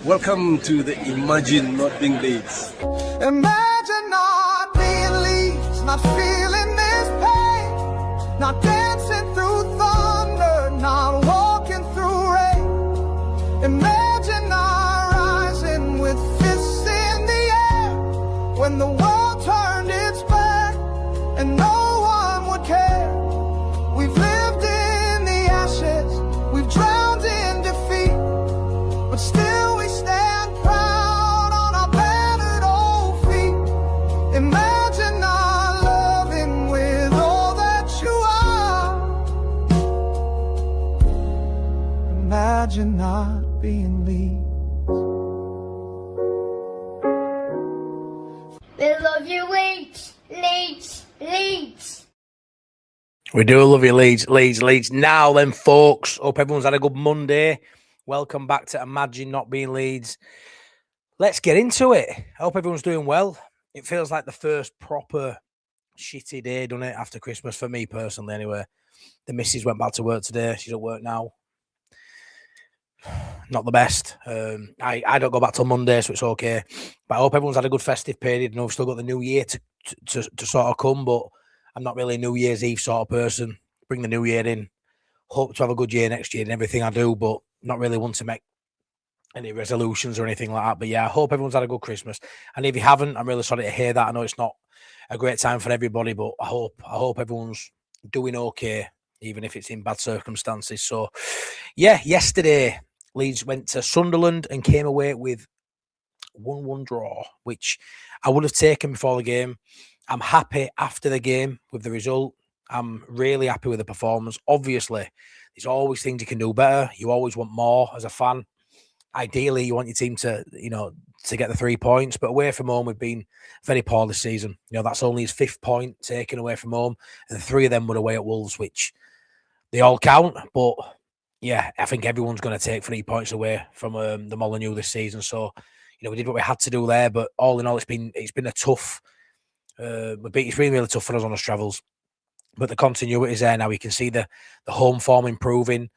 Welcome to the Imagine Not Being Leeds. Imagine not being Leeds, not feeling this pain, not dancing through thunder, not walking through rain. Imagine not rising with fists in the air when the world turned its back and no one would care. We've lived in the ashes, we've drowned in defeat, but still we stand proud on our battered old feet. Imagine not loving with all that you are. Imagine not being Leeds. We love you, Leeds, Leeds, Leeds. We do love you, Leeds. Now then, folks, hope everyone's had a good Monday. Welcome back to Imagine Not Being Leeds. Let's get into it. I hope everyone's doing well. It feels like the first proper shitty day, doesn't it, after Christmas, for me personally anyway. The missus went back to work today. She's at work now. Not the best. I don't go back till Monday, so it's okay. But I hope everyone's had a good festive period. And we've still got the new year to sort of come, but I'm not really a New Year's Eve sort of person. Bring the new year in. Hope to have a good year next year in everything I do, but not really want to make any resolutions or anything like that. But yeah, I hope everyone's had a good Christmas. And if you haven't, I'm really sorry to hear that. I know it's not a great time for everybody, but I hope everyone's doing okay, even if it's in bad circumstances. So yeah, yesterday Leeds went to Sunderland and came away with 1-1 draw, which I would have taken before the game. I'm happy after the game with the result. I'm really happy with the performance. Obviously, there's always things you can do better. You always want more as a fan. Ideally, you want your team to get the 3 points. But away from home, we've been very poor this season. That's only his 5th point taken away from home. And 3 of them were away at Wolves, which they all count. But yeah, I think everyone's going to take 3 points away from the Molineux this season. So, we did what we had to do there. But all in all, it's been a tough. It's been really tough for us on the travels, but the continuity is there now. We can see the home form improving,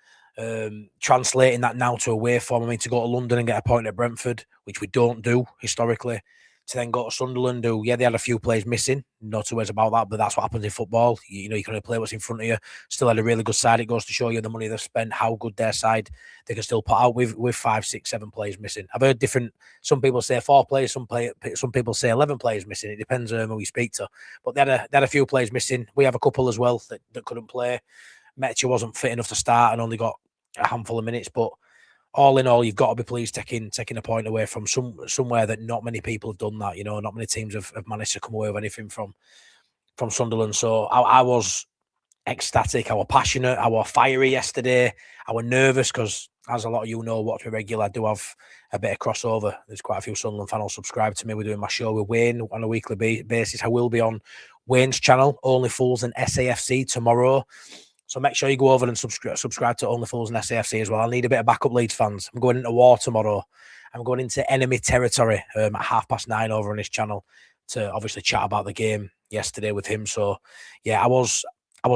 translating that now to away form. I mean, to go to London and get a point at Brentford, which we don't do historically, to then go to Sunderland, who, yeah, they had a few players missing. No two ways about that, but that's what happens in football. You can only play what's in front of you. Still had a really good side. It goes to show you the money they've spent, how good their side they can still put out with 5, 6, 7 players missing. I've heard different. Some people say 4 players. Some people say 11 players missing. It depends who we speak to. But they had a few players missing. We have a couple as well that couldn't play. Metcha wasn't fit enough to start and only got a handful of minutes, but all in all, you've got to be pleased taking a point away from somewhere that not many people have done that. Not many teams have managed to come away with anything from Sunderland. So I was ecstatic. I was passionate. I was fiery yesterday. I was nervous because, as a lot of you know, watch me regular, I do have a bit of crossover. There's quite a few Sunderland fans subscribe to me. We're doing my show with Wayne on a weekly basis. I will be on Wayne's channel, Only Fools and SAFC, tomorrow. So make sure you go over and subscribe to Only Fools and SAFC as well. I need a bit of backup Leeds fans. I'm going into war tomorrow. I'm going into enemy territory at 9:30 over on his channel to obviously chat about the game yesterday with him. So yeah, I was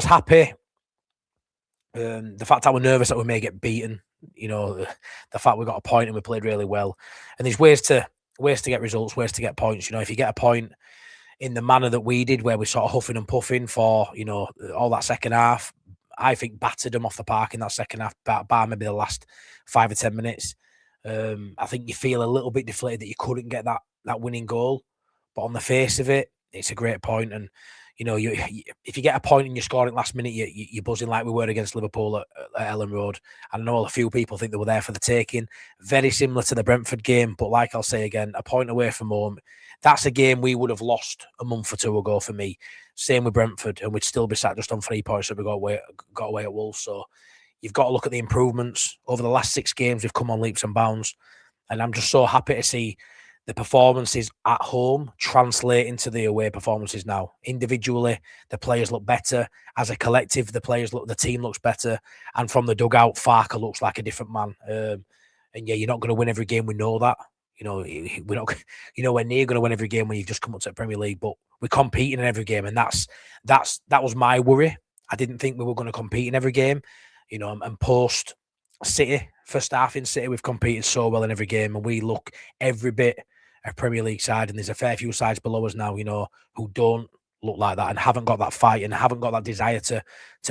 happy. The fact I was nervous that we may get beaten, the fact we got a point and we played really well. And there's ways to get results, ways to get points. If you get a point in the manner that we did, where we sort of huffing and puffing for, all that second half, I think battered them off the park in that second half, bar maybe the last 5 or 10 minutes. I think you feel a little bit deflated that you couldn't get that winning goal. But on the face of it, it's a great point. And, if you get a point and you're scoring last minute, you're buzzing like we were against Liverpool at Ellen Road. And I know a few people think they were there for the taking. Very similar to the Brentford game. But like I'll say again, a point away from home, that's a game we would have lost a month or 2 ago for me. Same with Brentford, and we'd still be sat just on 3 points if we got away at Wolves. So you've got to look at the improvements. Over the last 6 games, we've come on leaps and bounds. And I'm just so happy to see the performances at home translate into the away performances now. Individually, the players look better. As a collective, the team looks better. And from the dugout, Farke looks like a different man. And yeah, you're not going to win every game. We know that. We're not nowhere near going to win every game when you've just come up to the Premier League, but we're competing in every game, and that was my worry. I didn't think we were going to compete in every game, and post City first half in City, we've competed so well in every game, and we look every bit a Premier League side. And there's a fair few sides below us now, you know, who don't look like that and haven't got that fight and haven't got that desire to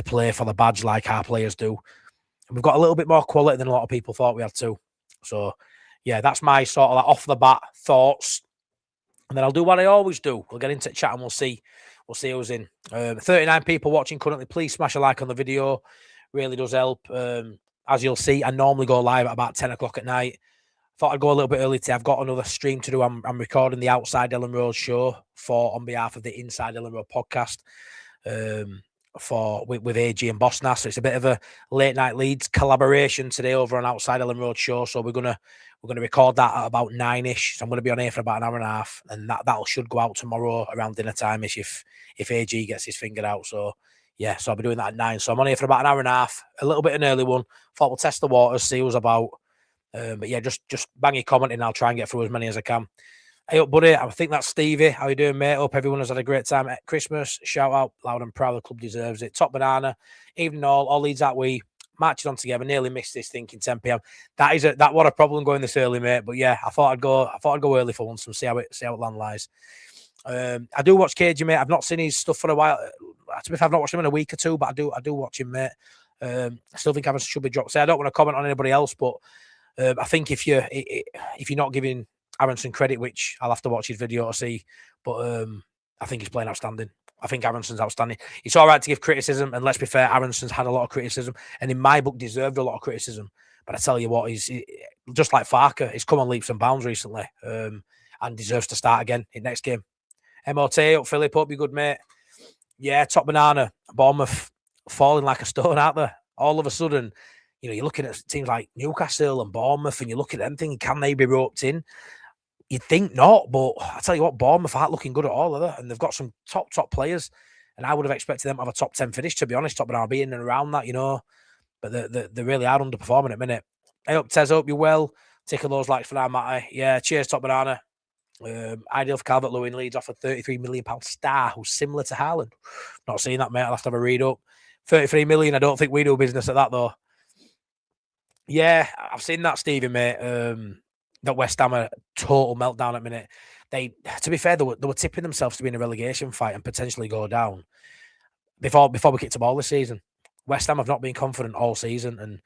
play for the badge like our players do. And we've got a little bit more quality than a lot of people thought we had to. So, yeah, that's my sort of like off the bat thoughts. And then I'll do what I always do. We'll get into chat and we'll see who's in. 39 people watching currently. Please smash a like on the video. Really does help. As you'll see, I normally go live at about 10 o'clock at night. Thought I'd go a little bit early today. I've got another stream to do. I'm recording the Outside Ellen Road show on behalf of the Inside Ellen Road podcast with AG and Boss Nass. So it's a bit of a late night Leeds collaboration today over on Outside Ellen Road show. So we're gonna record that at about 9ish. So I'm gonna be on here for about an hour and a half, and that should go out tomorrow around dinner time ish if AG gets his finger out. So yeah, so I'll be doing that at 9. So I'm on here for about an hour and a half, a little bit an early one. Thought we'll test the waters, see who's about. But yeah, just bang your comment in. I'll try and get through as many as I can. Hey up, buddy. I think that's Stevie. How you doing, mate? Hope everyone has had a great time at Christmas. Shout out, loud and proud. The club deserves it. Top banana. Evening all Leeds that we marching on together. Nearly missed this thinking 10 p.m. That what a problem going this early, mate. But yeah, I thought I'd go early for once and see how it land lies. I do watch KG, mate. I've not seen his stuff for a while. To be fair, I've not watched him in a week or two, but I do watch him, mate. I still think Aronson should be dropped. So I don't want to comment on anybody else, but I think if you're not giving Aronson credit, which I'll have to watch his video to see, but I think he's playing outstanding. I think Aronson's outstanding. It's all right to give criticism, and let's be fair, Aronson's had a lot of criticism, and in my book deserved a lot of criticism. But I tell you what, he's just like Farke. He's come on leaps and bounds recently, and deserves to start again in next game. MOT up, Philip, hope you're good, mate. Yeah, top banana. Bournemouth falling like a stone out there. All of a sudden, you know, you're looking at teams like Newcastle and Bournemouth, and you look at them thinking, can they be roped in? You'd think not, but I tell you what, Bournemouth aren't looking good at all, are they? And they've got some top players, and I would have expected them to have a top 10 finish, to be honest, top banana being and around that, you know. But they really are underperforming at the minute. Hey up, Tez, hope you're well. Taking those likes for that, Matty. Yeah, cheers, top banana. Ideal for Calvert-Lewin. Leeds offered £33 million star who's similar to Haaland. Not seeing that, mate. I'll have to have a read up. 33 million. I don't think we do business at that, though. Yeah, I've seen that, Stevie, mate. That West Ham are total meltdown at the minute. To be fair, they were tipping themselves to be in a relegation fight and potentially go down before we kicked the ball this season. West Ham have not been confident all season, and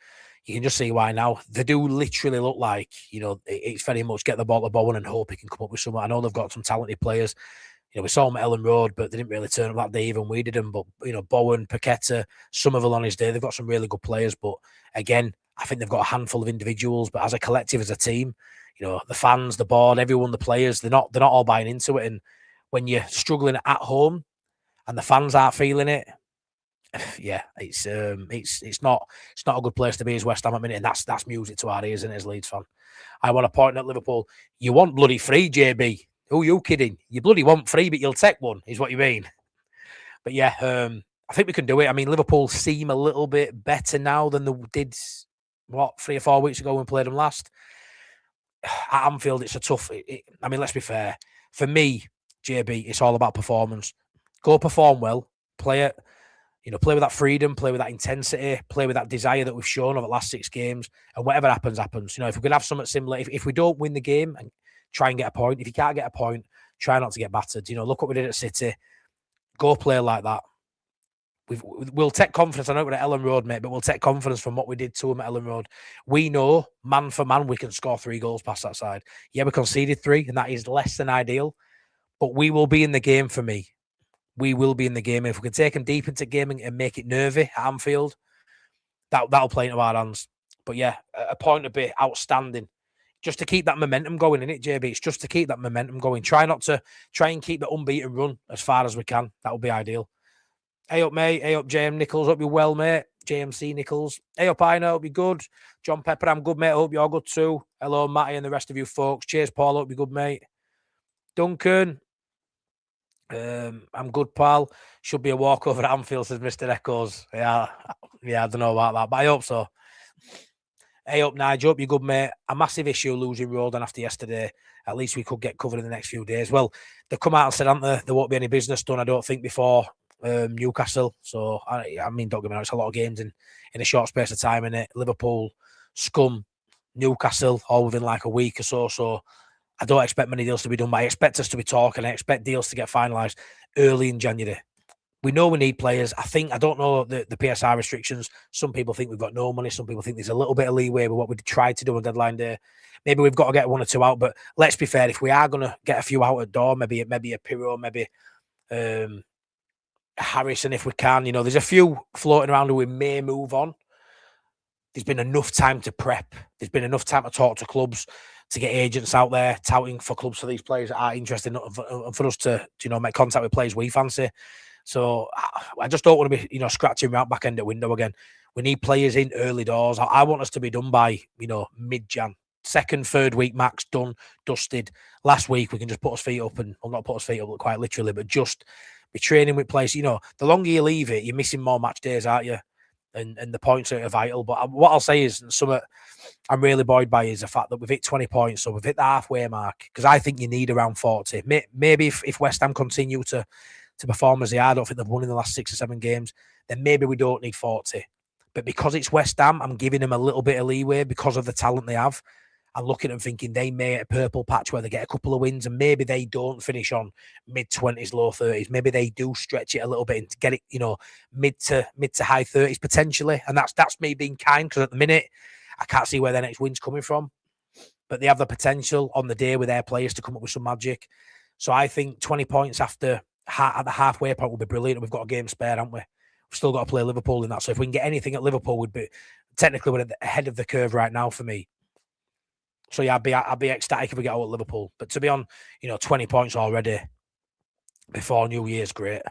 you can just see why now. They do literally look like, you know, it's very much get the ball to Bowen and hope he can come up with something. I know they've got some talented players. You know, we saw them at Ellen Road, but they didn't really turn up that day, even we did them. But, you know, Bowen, Paqueta, Somerville on his day, they've got some really good players. But again, I think they've got a handful of individuals, but as a collective, as a team, you know, the fans, the board, everyone, the players, they're not all buying into it. And when you're struggling at home and the fans aren't feeling it, yeah, it's not a good place to be as West Ham at the minute, and that's music to our ears, isn't it, as Leeds fan. I want to point at Liverpool. You want bloody free, JB? Who are you kidding? You bloody want free, but you'll take one, is what you mean. But yeah, I think we can do it. I mean, Liverpool seem a little bit better now than they did, 3 or 4 weeks ago when we played them last. At Anfield, it's a tough. I mean, let's be fair. For me, JB, it's all about performance. Go perform well, play it. You know, play with that freedom, play with that intensity, play with that desire that we've shown over the last 6 games, and whatever happens, happens. You know, if we could have something similar, if we don't win the game, and try and get a point. If you can't get a point, try not to get battered. You know, look what we did at City. Go play like that. We'll take confidence. I know we're at Ellen Road, mate, but we'll take confidence from what we did to them at Ellen Road. We know, man for man, we can score 3 goals past that side. Yeah, we conceded 3, and that is less than ideal. But we will be in the game for me. We will be in the game. If we can take them deep into gaming and make it nervy at Anfield, that'll play into our hands. But yeah, a point would be outstanding. Just to keep that momentum going, innit, JB? It's just to keep that momentum going. Try and keep the unbeaten run as far as we can. That would be ideal. Hey up, mate. Hey up, JM Nichols. Hope you're well, mate. JMC Nichols. Hey up, I know. Hope you're good. John Pepper, I'm good, mate. Hope you're good too. Hello, Matty and the rest of you folks. Cheers, Paul. Hope you're good, mate. Duncan. I'm good, pal. Should be a walkover at Anfield, says Mr. Echoes. Yeah, I don't know about that, but I hope so. Hey up, Nigel. Hope you're good, mate. A massive issue losing Rodon after yesterday. At least we could get covered in the next few days. Well, they've come out and said, haven't they? There won't be any business done, I don't think, before Newcastle. So, I mean, don't get me wrong, it's a lot of games in a short space of time, innit? Liverpool, Scum, Newcastle, all within like a week or so. So I don't expect many deals to be done, but I expect us to be talking. I expect deals to get finalised early in January. We know we need players. I don't know the PSR restrictions. Some people think we've got no money. Some people think there's a little bit of leeway with what we tried to do on deadline day. Maybe we've got to get 1 or 2 out. But let's be fair, if we are going to get a few out at door, maybe a Pirro, maybe Harrison, if we can. There's a few floating around who we may move on. There's been enough time to prep. There's been enough time to talk to clubs, to get agents out there touting for clubs for these players that are interested, and for us to make contact with players we fancy. So I just don't want to be scratching around back end of window again. We need players in early doors. I want us to be done by mid-Jan, 2nd, 3rd week max, done, dusted. Last week we can just put us feet up, and well, not put us feet up quite literally, but just be training with players. The longer you leave it, you're missing more match days, aren't you? And the points are vital. But what I'll say is, something I'm really buoyed by is the fact that we've hit 20 points, so we've hit the halfway mark, because I think you need around 40. Maybe if West Ham continue to perform as they are, I don't think they've won in the last 6 or 7 games, then maybe we don't need 40. But because it's West Ham, I'm giving them a little bit of leeway because of the talent they have. I'm looking at them thinking they may hit a purple patch where they get a couple of wins, and maybe they don't finish on mid-20s, low 30s. Maybe they do stretch it a little bit and get it, mid to high 30s potentially. And that's me being kind, because at the minute I can't see where their next win's coming from. But they have the potential on the day with their players to come up with some magic. So I think 20 points at the halfway point will be brilliant. We've got a game spare, haven't we? We've still got to play Liverpool in that. So if we can get anything at Liverpool, we'd be technically we're ahead of the curve right now for me. So yeah, I'd be ecstatic if we get out at Liverpool. But to be on, 20 points already before New Year's, great.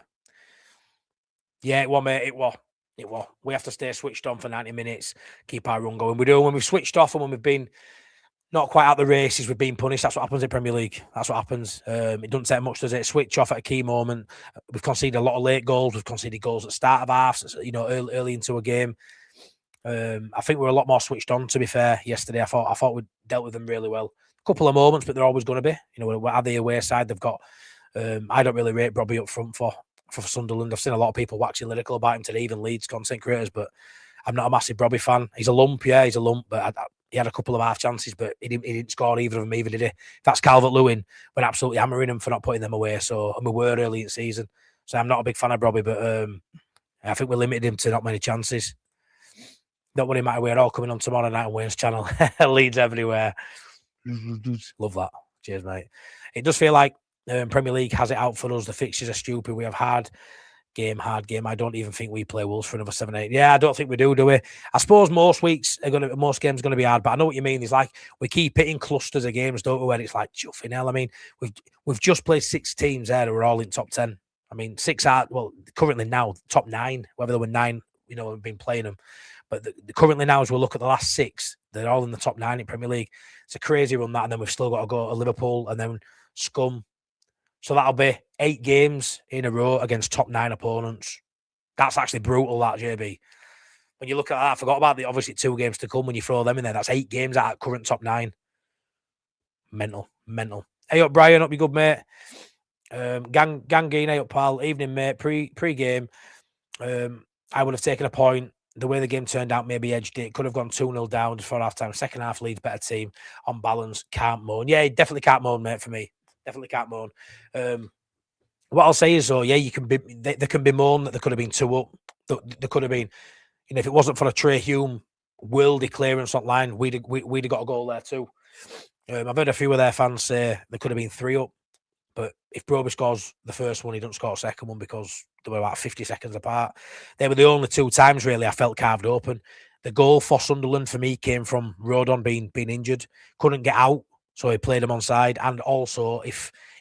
Yeah, it was, mate. It was. We have to stay switched on for 90 minutes, keep our run going. We do. When we've switched off and when we've been not quite out the races, we've been punished. That's what happens in Premier League. That's what happens. It doesn't take much, does it? Switch off at a key moment. We've conceded a lot of late goals. We've conceded goals at the start of halves, early into a game. I think we were a lot more switched on, to be fair, yesterday. I thought we dealt with them really well. A couple of moments, but they're always going to be. We're at the away side. They've got. I don't really rate Robbie up front for Sunderland. I've seen a lot of people waxing lyrical about him today, even Leeds content creators, but I'm not a massive Robbie fan. He's a lump, but he had a couple of half chances, but he didn't score either of them either, did he? That's Calvert-Lewin. We're absolutely hammering him for not putting them away. And we were early in the season. So I'm not a big fan of Robbie, but I think we limited him to not many chances. Don't worry, Matty, we're all coming on tomorrow night on Wayne's channel. Leads everywhere. Love that. Cheers, mate. It does feel like Premier League has it out for us. The fixtures are stupid. We have hard game. I don't even think we play Wolves for another 7-8. Yeah, I don't think we do we? I suppose most games are going to be hard, but I know what you mean. It's like we keep hitting clusters of games, don't we, where it's like, chuffing hell. I mean, we've just played 6 teams there that were all in top 10. I mean, 6 are, well, currently now, top 9, whether there were 9, we've been playing them. But currently now, as we look at the last 6, they're all in the top 9 in Premier League. It's a crazy run, that. And then we've still got to go to Liverpool and then Scum. So that'll be 8 games in a row against top 9 opponents. That's actually brutal, that, JB. When you look at that, I forgot about the obviously 2 games to come. When you throw them in there, that's 8 games at current top 9. Mental. Hey up, Brian. Up you good, mate. Gangine, hey up, pal. Evening, mate. Pre-game. I would have taken a point. The way the game turned out maybe edged it. Could have gone 2-0 down before half-time. Second half Leeds, better team. On balance, can't moan. Yeah, definitely can't moan, mate, for me. Definitely can't moan. What I'll say is, though, yeah, there can be moan that there could have been 2 up. There could have been, if it wasn't for a Trey Hume worldy clearance online, we'd have got a goal there too. I've heard a few of their fans say there could have been 3 up. But if Broby scores the first one, he doesn't score a second one because they were about 50 seconds apart. They were the only 2 times, really, I felt carved open. The goal for Sunderland, for me, came from Rodon being injured. Couldn't get out, so he played him onside. And also,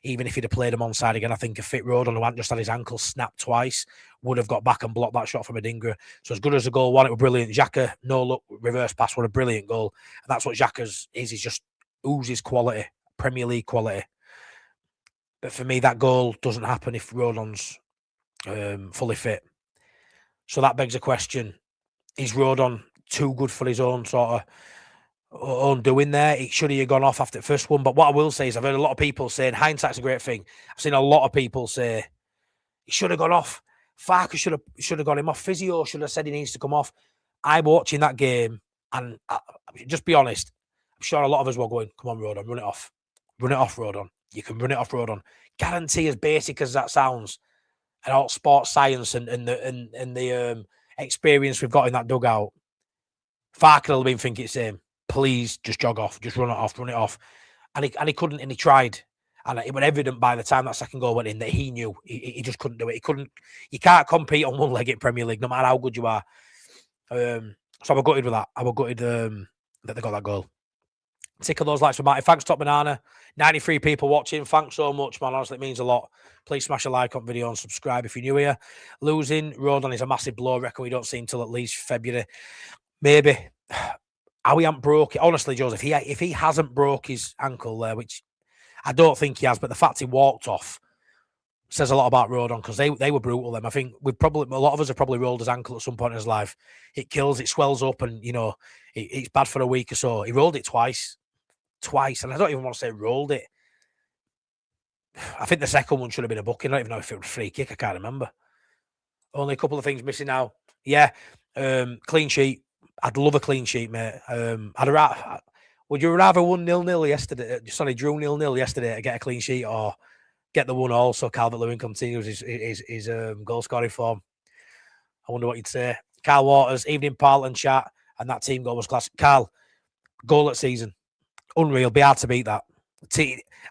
even if he'd have played him onside again, I think a fit Rodon, who hadn't just had his ankle snapped twice, would have got back and blocked that shot from Adingra. So as good as the goal was, it was brilliant. Xhaka, no look, reverse pass, was a brilliant goal. And that's what Xhaka's is. He's just oozes quality, Premier League quality. But for me, that goal doesn't happen if Rodon's fully fit. So that begs a question. Is Rodon too good for his own sort of own doing there? Should he have gone off after the first one? But what I will say is I've heard a lot of people saying hindsight's a great thing. I've seen a lot of people say he should have gone off. Farke should have got him off. Physio should have said he needs to come off. I'm watching that game and just be honest. I'm sure a lot of us were going, come on, Rodon, run it off. Run it off, Rodon. You can run it off, Rodon. Guarantee, as basic as that sounds, and all sports science and the experience we've got in that dugout, Farke will have been thinking the same. Please just jog off, just run it off, run it off. And he couldn't, and he tried. And it was evident by the time that second goal went in that he knew he just couldn't do it. He couldn't. You can't compete on one leg in Premier League, no matter how good you are. So I was gutted with that. I was gutted that they got that goal. Tick of those likes for Marty. Thanks, Top Banana. 93 people watching. Thanks so much, man. Honestly, it means a lot. Please smash a like on video and subscribe if you're new here. Losing Rodon is a massive blow. Reckon we don't see until at least February. Maybe. How he hasn't broke it. Honestly, Joseph, if he hasn't broke his ankle there, which I don't think he has, but the fact he walked off says a lot about Rodon, because they were brutal. Them, I think a lot of us have probably rolled his ankle at some point in his life. It kills, it swells up, and it's bad for a week or so. He rolled it twice, and I don't even want to say rolled it. I think the second one should have been a booking. I don't even know if it was a free kick. I can't remember. Only a couple of things missing now. Yeah, clean sheet. I'd love a clean sheet, mate. Would you rather 1-0 yesterday? Sorry, drew 0-0 yesterday to get a clean sheet, or get the 1-1 so Calvert-Lewin continues his goal scoring form? I wonder what you'd say. Carl Waters, evening pal and chat, and that team goal was classic. Carl, goal at season, unreal. Be hard to beat that.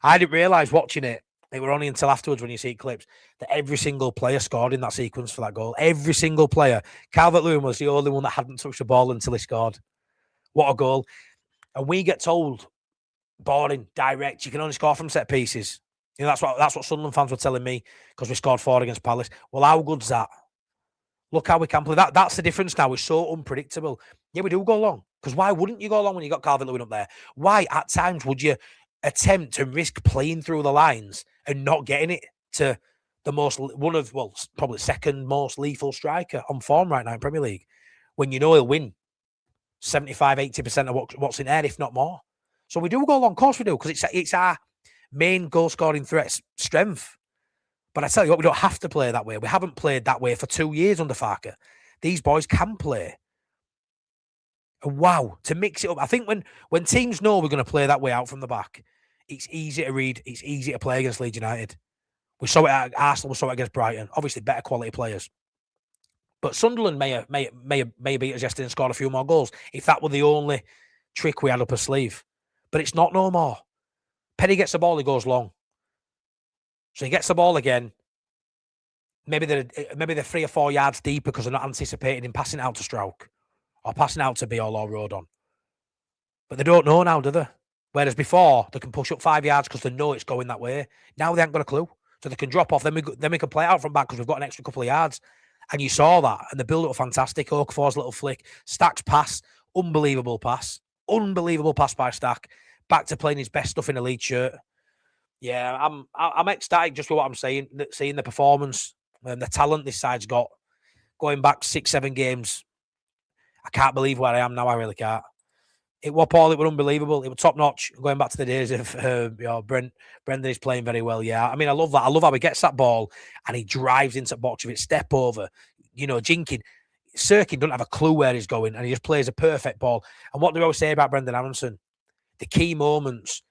I didn't realise watching it. It were only until afterwards when you see clips that every single player scored in that sequence for that goal. Every single player. Calvert-Lewin was the only one that hadn't touched the ball until he scored. What a goal. And we get told, boring, direct, you can only score from set pieces. That's what Sunderland fans were telling me, because we scored 4 against Palace. Well, how good's that? Look how we can play. That's the difference now. We're so unpredictable. Yeah, we do go long. Because why wouldn't you go long when you got Calvert-Lewin up there? Why, at times, would you attempt to risk playing through the lines and not getting it to probably second most lethal striker on form right now in Premier League, when you know he'll win 75-80% of what's in there, if not more? So we do go long. Of course we do, because it's our main goal-scoring threat strength. But I tell you what, we don't have to play that way. We haven't played that way for 2 years under Farke. These boys can play. And wow, to mix it up. I think when teams know we're going to play that way out from the back, it's easy to read. It's easy to play against Leeds United. We saw it at Arsenal. We saw it against Brighton. Obviously, better quality players. But Sunderland may beat us yesterday and scored a few more goals if that were the only trick we had up our sleeve. But it's not no more. Penny gets the ball, he goes long. So he gets the ball again. Maybe they're 3 or 4 yards deeper because they're not anticipating him passing out to Strauch or passing out to Biol or Rodon. But they don't know now, do they? Whereas before, they can push up 5 yards because they know it's going that way. Now they haven't got a clue. So they can drop off. Then we can play out from back because we've got an extra couple of yards. And you saw that. And the build-up was fantastic. Okafor's little flick. Stack's pass. Unbelievable pass. Unbelievable pass by Stack. Back to playing his best stuff in a Leeds shirt. Yeah, I'm ecstatic just with what I'm saying. Seeing the performance and the talent this side's got. Going back 6-7 games. I can't believe where I am now. I really can't. It was Paul. It was unbelievable. It was top notch. Going back to the days of Brendan is playing very well. Yeah, I mean, I love that. I love how he gets that ball and he drives into Botchevich, step over. Jinking. Sirkin doesn't have a clue where he's going, and he just plays a perfect ball. And what do we always say about Brendan Aronson? The key moments,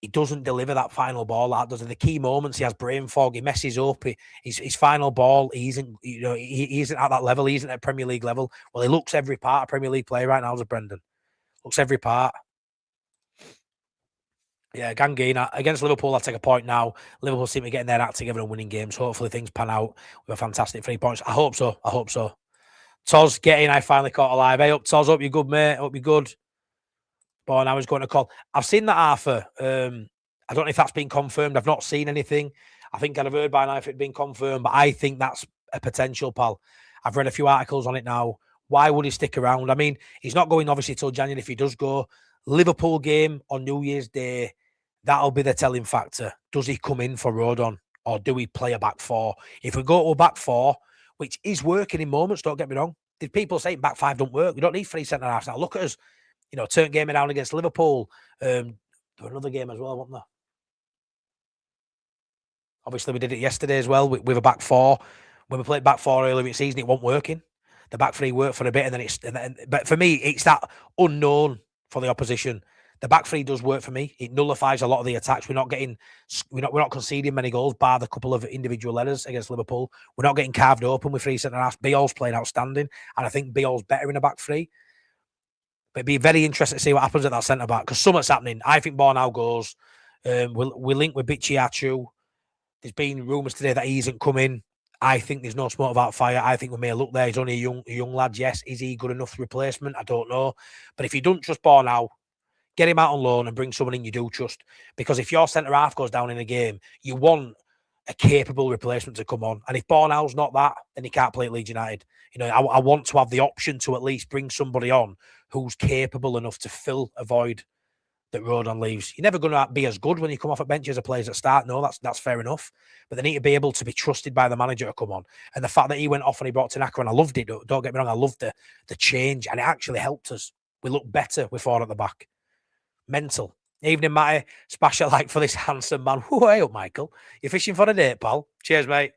he doesn't deliver that final ball. That does. The key moments, he has brain fog. He messes up. His final ball, he isn't at that level. He isn't at Premier League level. Well, he looks every part of Premier League player right now as a Brendan. Looks every part. Yeah, Gangina. Against Liverpool, I'll take a point now. Liverpool seem to be getting their act together and winning games. Hopefully things pan out with a fantastic 3 points. I hope so. Toz, get in. I finally caught alive. Hey, up, Toz. Hope you're good, mate. Hope you're good. Boy, now he's going to call. I've seen that, Arthur. I don't know if that's been confirmed. I've not seen anything. I think I'd have heard by now if it'd been confirmed, but I think that's a potential, pal. I've read a few articles on it now. Why would he stick around? I mean, he's not going obviously till January if he does go. Liverpool game on New Year's Day, that'll be the telling factor. Does he come in for Rodon or do we play a back 4? If we go to a back 4, which is working in moments, don't get me wrong. Did people say back 5 don't work? We don't need 3 centre-halves now. Look at us. Turn game around against Liverpool. There was another game as well, wasn't there? Obviously, we did it yesterday as well with a back 4. When we played back 4 earlier in the season, it wasn't working. The back 3 worked for a bit, but for me, it's that unknown for the opposition. The back three does work for me. It nullifies a lot of the attacks. We're not conceding many goals, bar the couple of individual errors against Liverpool. We're not getting carved open with 3 centre halves. Biol's playing outstanding, and I think Biol's better in a back three. But it'd be very interesting to see what happens at that centre back because something's happening. I think Bornau goes. We'll link with Bichiachu. There's been rumours today that he isn't coming. I think there's no smoke about fire. I think we may look there. He's only a young lad. Yes, is he good enough replacement? I don't know. But if you don't trust Bornau, get him out on loan and bring someone in you do trust. Because if your centre half goes down in a game, you want a capable replacement to come on. And if Bornau's not that, then he can't play at Leeds United. You know, I want to have the option to at least bring somebody on who's capable enough to fill a void that Rodon leaves. You're never going to be as good when you come off a bench as a players that start. No, that's fair enough. But they need to be able to be trusted by the manager to come on. And the fact that he went off and he brought Tanaka, and I loved it. Don't get me wrong, I loved the change, and it actually helped us. We look better with 4 at the back. Mental. Evening, Matty. Special like for this handsome man. Whoa, hey up, Michael. You're fishing for a date, pal. Cheers, mate.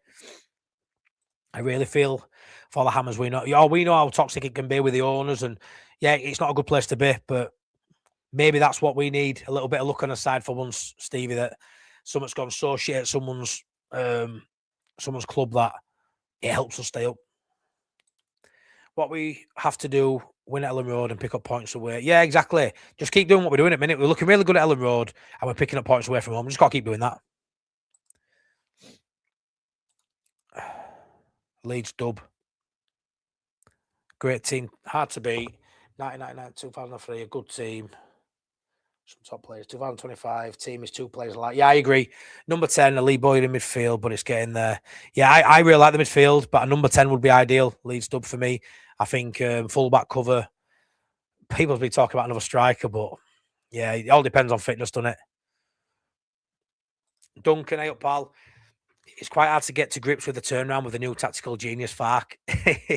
I really feel for the Hammers. We know how toxic it can be with the owners, and yeah, it's not a good place to be, but maybe that's what we need. A little bit of luck on the side for once, Stevie, that someone's gone so shit at someone's club that it helps us stay up. What we have to do, win at Ellen Road and pick up points away. Yeah, exactly. Just keep doing what we're doing at the minute. We're looking really good at Ellen Road and we're picking up points away from home. We just got to keep doing that. Leeds dub. Great team. Hard to beat. 1999, 2003, a good team. Some top players. 2025, team is 2 players alike. Yeah, I agree. Number 10, a Lee Boyd in midfield, but it's getting there. Yeah, I really like the midfield, but a number 10 would be ideal. Leeds dub for me. I think full-back cover. People's been talking about another striker, but yeah, it all depends on fitness, doesn't it? Duncan, hey up, pal. It's quite hard to get to grips with the turnaround with the new tactical genius, Farke.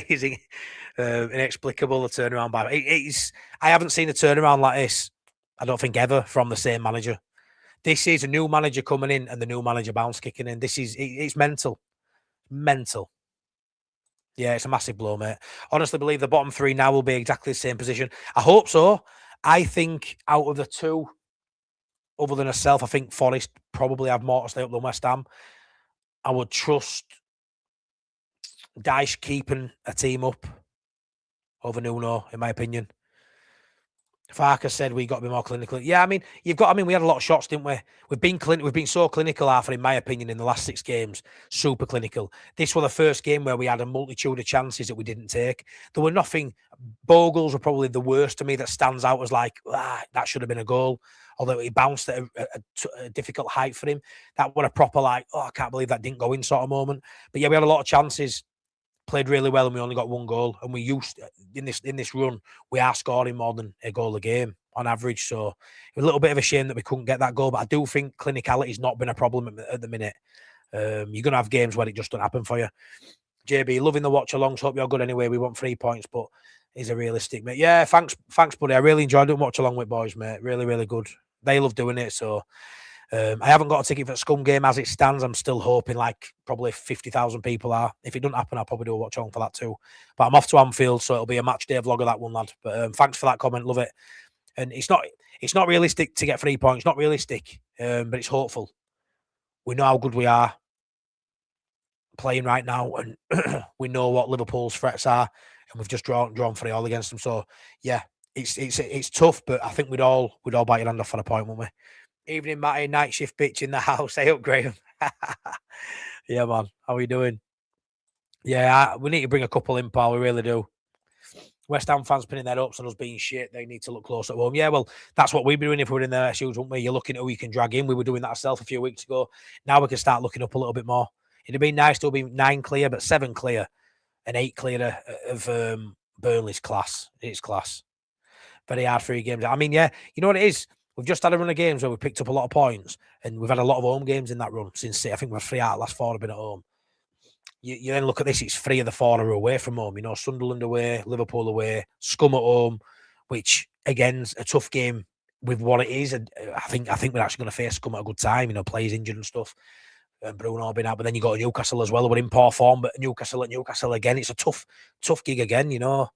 Is inexplicable, the turnaround by I haven't seen a turnaround like this, I don't think ever, from the same manager. This is a new manager coming in and the new manager bounce kicking in. It's mental. Mental. Yeah, it's a massive blow, mate. Honestly believe the bottom 3 now will be exactly the same position. I hope so. I think out of the 2, other than herself, I think Forest probably have more to stay up than West Ham. I would trust Dyche keeping a team up over Nuno, in my opinion. Farke said we got to be more clinical. Yeah, I mean, we had a lot of shots, didn't we? We've been so clinical, Arthur, in my opinion, in the last 6 games. Super clinical. This was the first game where we had a multitude of chances that we didn't take. There were nothing. Bogles were probably the worst to me that stands out as like, that should have been a goal. Although he bounced at a difficult height for him. That was a proper like, I can't believe that didn't go in sort of moment. But yeah, we had a lot of chances. Played really well, and we only got 1 goal. And we used in this run, we are scoring more than a goal a game on average. So it was a little bit of a shame that we couldn't get that goal. But I do think clinicality has not been a problem at the minute. You're going to have games where it just don't happen for you. JB, loving the watch alongs. Hope you're good anyway. We want 3 points, but he's a realistic, mate. Yeah, thanks, buddy. I really enjoyed doing watch along with boys, mate. Really, really good. They love doing it. So I haven't got a ticket for the Scum game as it stands. I'm still hoping like probably 50,000 people are. If it doesn't happen, I'll probably do a watch on for that too. But I'm off to Anfield, so it'll be a match day vlog of that one, lad. But thanks for that comment. Love it. And it's not realistic to get 3 points. Not realistic, but it's hopeful. We know how good we are playing right now, and we know what Liverpool's threats are, and we've just drawn 3-all against them. So yeah, it's tough, but I think we'd all bite your hand off for a point, wouldn't we? Evening, Matty, night shift bitch in the house. Hey up, Graham. Yeah, man. How are you doing? Yeah, we need to bring a couple in, pal. We really do. West Ham fans pinning their hopes on us being shit. They need to look close at home. Yeah, well, that's what we'd be doing if we were in their shoes, wouldn't we? You're looking at who you can drag in. We were doing that ourselves a few weeks ago. Now we can start looking up a little bit more. It'd be nice to be 9 clear, but 7 clear and 8 clear of Burnley's class. It's class. Very hard 3 games. I mean, yeah, you know what it is? We've just had a run of games where we picked up a lot of points, and we've had a lot of home games in that run since I think we're 3 out of the last 4 have been at home. You then look at this, it's 3 of the 4 are away from home. You know, Sunderland away, Liverpool away, Scum at home, which again's a tough game with what it is. And I think we're actually going to face Scum at a good time. You know, players injured and stuff. And Bruno been out, but then you got Newcastle as well. We're in poor form, but Newcastle again. It's a tough gig again. You know,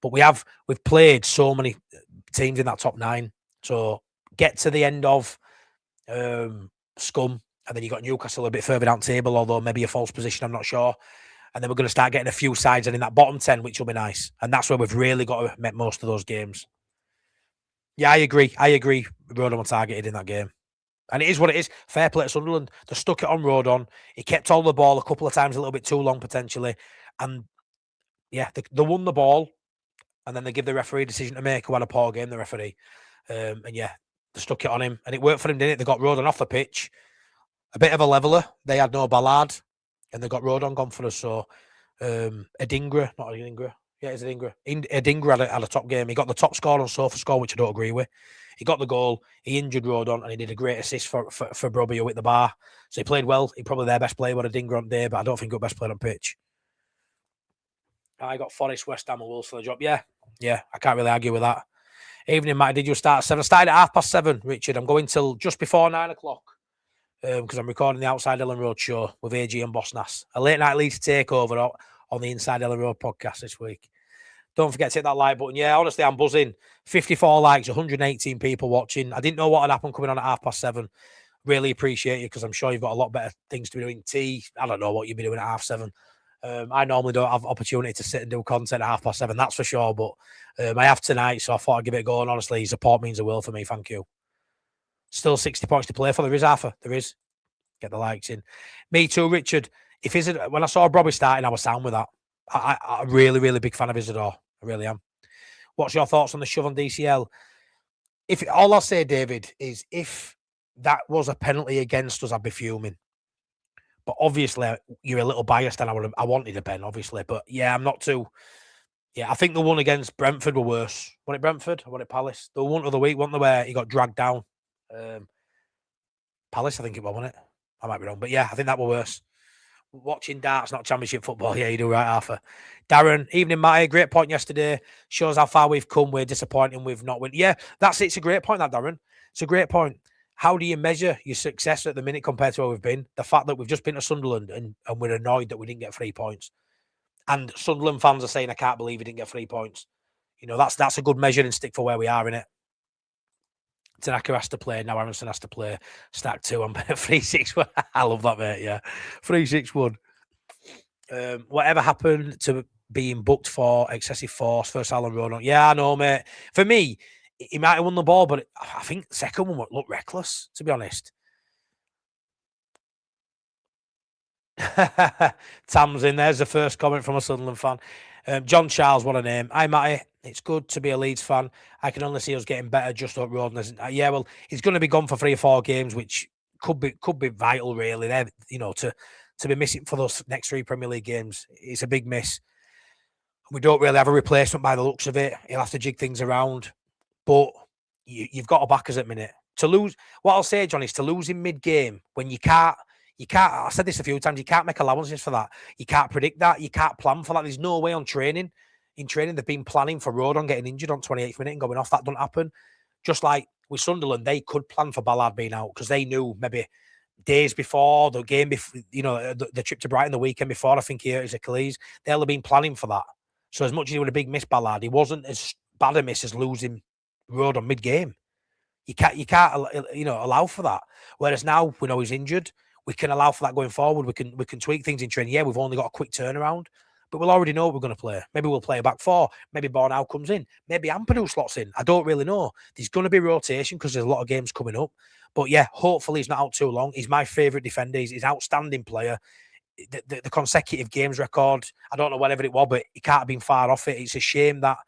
but we've played so many teams in that top 9. So get to the end of scum, and then you got Newcastle a bit further down the table, although maybe a false position, I'm not sure. And then we're going to start getting a few sides in that bottom 10, which will be nice. And that's where we've really got to make most of those games. Yeah, I agree. Rodon was targeted in that game. And it is what it is. Fair play to Sunderland. They stuck it on Rodon. He kept hold of the ball a couple of times, a little bit too long potentially. And yeah, they won the ball. And then they give the referee a decision to make, who had a poor game, the referee. And yeah, they stuck it on him. And it worked for him, didn't it? They got Rodon off the pitch. A bit of a leveller. They had no Ballard. And they got Rodon gone for us. So Adingra, not Adingra. Yeah, it's Adingra. Adingra had a top game. He got the top score on Sofa score, which I don't agree with. He got the goal. He injured Rodon, and he did a great assist for Brobby, who hit the bar. So he played well. He probably their best player with Adingra on day, but I don't think he got best player on pitch. I got Forest, West Ham, and Wolves for the job. Yeah, I can't really argue with that. Evening, Matt, did you start at 7? I started at 7:30, Richard. I'm going till just before 9 o'clock because I'm recording the Outside Ellen Road show with AG and Boss Nass. A late night Leeds takeover on the Inside Ellen Road podcast this week. Don't forget to hit that like button. Yeah, honestly, I'm buzzing. 54 likes, 118 people watching. I didn't know what had happened coming on at 7:30. Really appreciate you because I'm sure you've got a lot better things to be doing. I don't know what you'll be doing at 7:30. I normally don't have opportunity to sit and do content at 7:30, that's for sure. But I have tonight, so I thought I'd give it a go. And honestly, your support means the world for me. Thank you. Still 60 points to play for. There is, Arthur. There is. Get the likes in. Me too, Richard. When I saw Brobby starting, I was sound with that. I'm a really, really big fan of Isidore. I really am. What's your thoughts on the shove on DCL? All I'll say, David, is if that was a penalty against us, I'd be fuming. But obviously, you're a little biased, and I wanted a pen, obviously. But yeah, I'm not too. Yeah, I think the one against Brentford were worse. Was it Brentford or was it Palace? The one of the week, wasn't there, where he got dragged down? Palace, I think it was, wasn't it? I might be wrong, but yeah, I think that were worse. Watching darts, not championship football. Yeah, you do right, Arthur. Darren, evening, Matty. Great point yesterday. Shows how far we've come. We're disappointing we've not won. Yeah, that's it. It's a great point, that, Darren. It's a great point. How do you measure your success at the minute compared to where we've been? The fact that we've just been to Sunderland and we're annoyed that we didn't get 3 points. And Sunderland fans are saying, I can't believe we didn't get 3 points. You know, that's a good measuring stick for where we are in it. Tanaka has to play. Now Aronson has to play. Stack 2. I'm 3-6-1. I love that, mate. Yeah. 3-6-1. Whatever happened to being booked for excessive force, first Alan Rodon? Yeah, I know, mate. For me, he might have won the ball, but I think the second one looked reckless, to be honest. Tam's in. There's the first comment from a Sunderland fan. John Charles, what a name. Hi, Matty. It's good to be a Leeds fan. I can only see us getting better just up Rodon. Yeah, well, he's going to be gone for 3 or 4 games, which could be vital, really. There, you know, to be missing for those next 3 Premier League games. It's a big miss. We don't really have a replacement by the looks of it. He'll have to jig things around. But you've got to back us at minute. To lose, what I'll say, John, is to lose in mid-game when you can't, I said this a few times, you can't make allowances for that. You can't predict that. You can't plan for that. There's no way on training. In training, they've been planning for Rodon getting injured on 28th minute and going off. That doesn't happen. Just like with Sunderland, they could plan for Ballard being out because they knew maybe days before the game, before, you know, the trip to Brighton the weekend before, I think he hurt his Achilles. They'll have been planning for that. So as much as he would have big miss Ballard, he wasn't as bad a miss as losing Rodon mid-game. You can't, you know, allow for that. Whereas now we know he's injured, we can allow for that going forward. We can tweak things in training. Yeah, we've only got a quick turnaround, but we'll already know what we're going to play. Maybe we'll play a back 4. Maybe Bornau comes in. Maybe Ampadu slots in. I don't really know. There's going to be rotation because there's a lot of games coming up. But yeah, hopefully he's not out too long. He's my favourite defender. He's an outstanding player. The consecutive games record, I don't know whatever it was, but he can't have been far off it. It's a shame that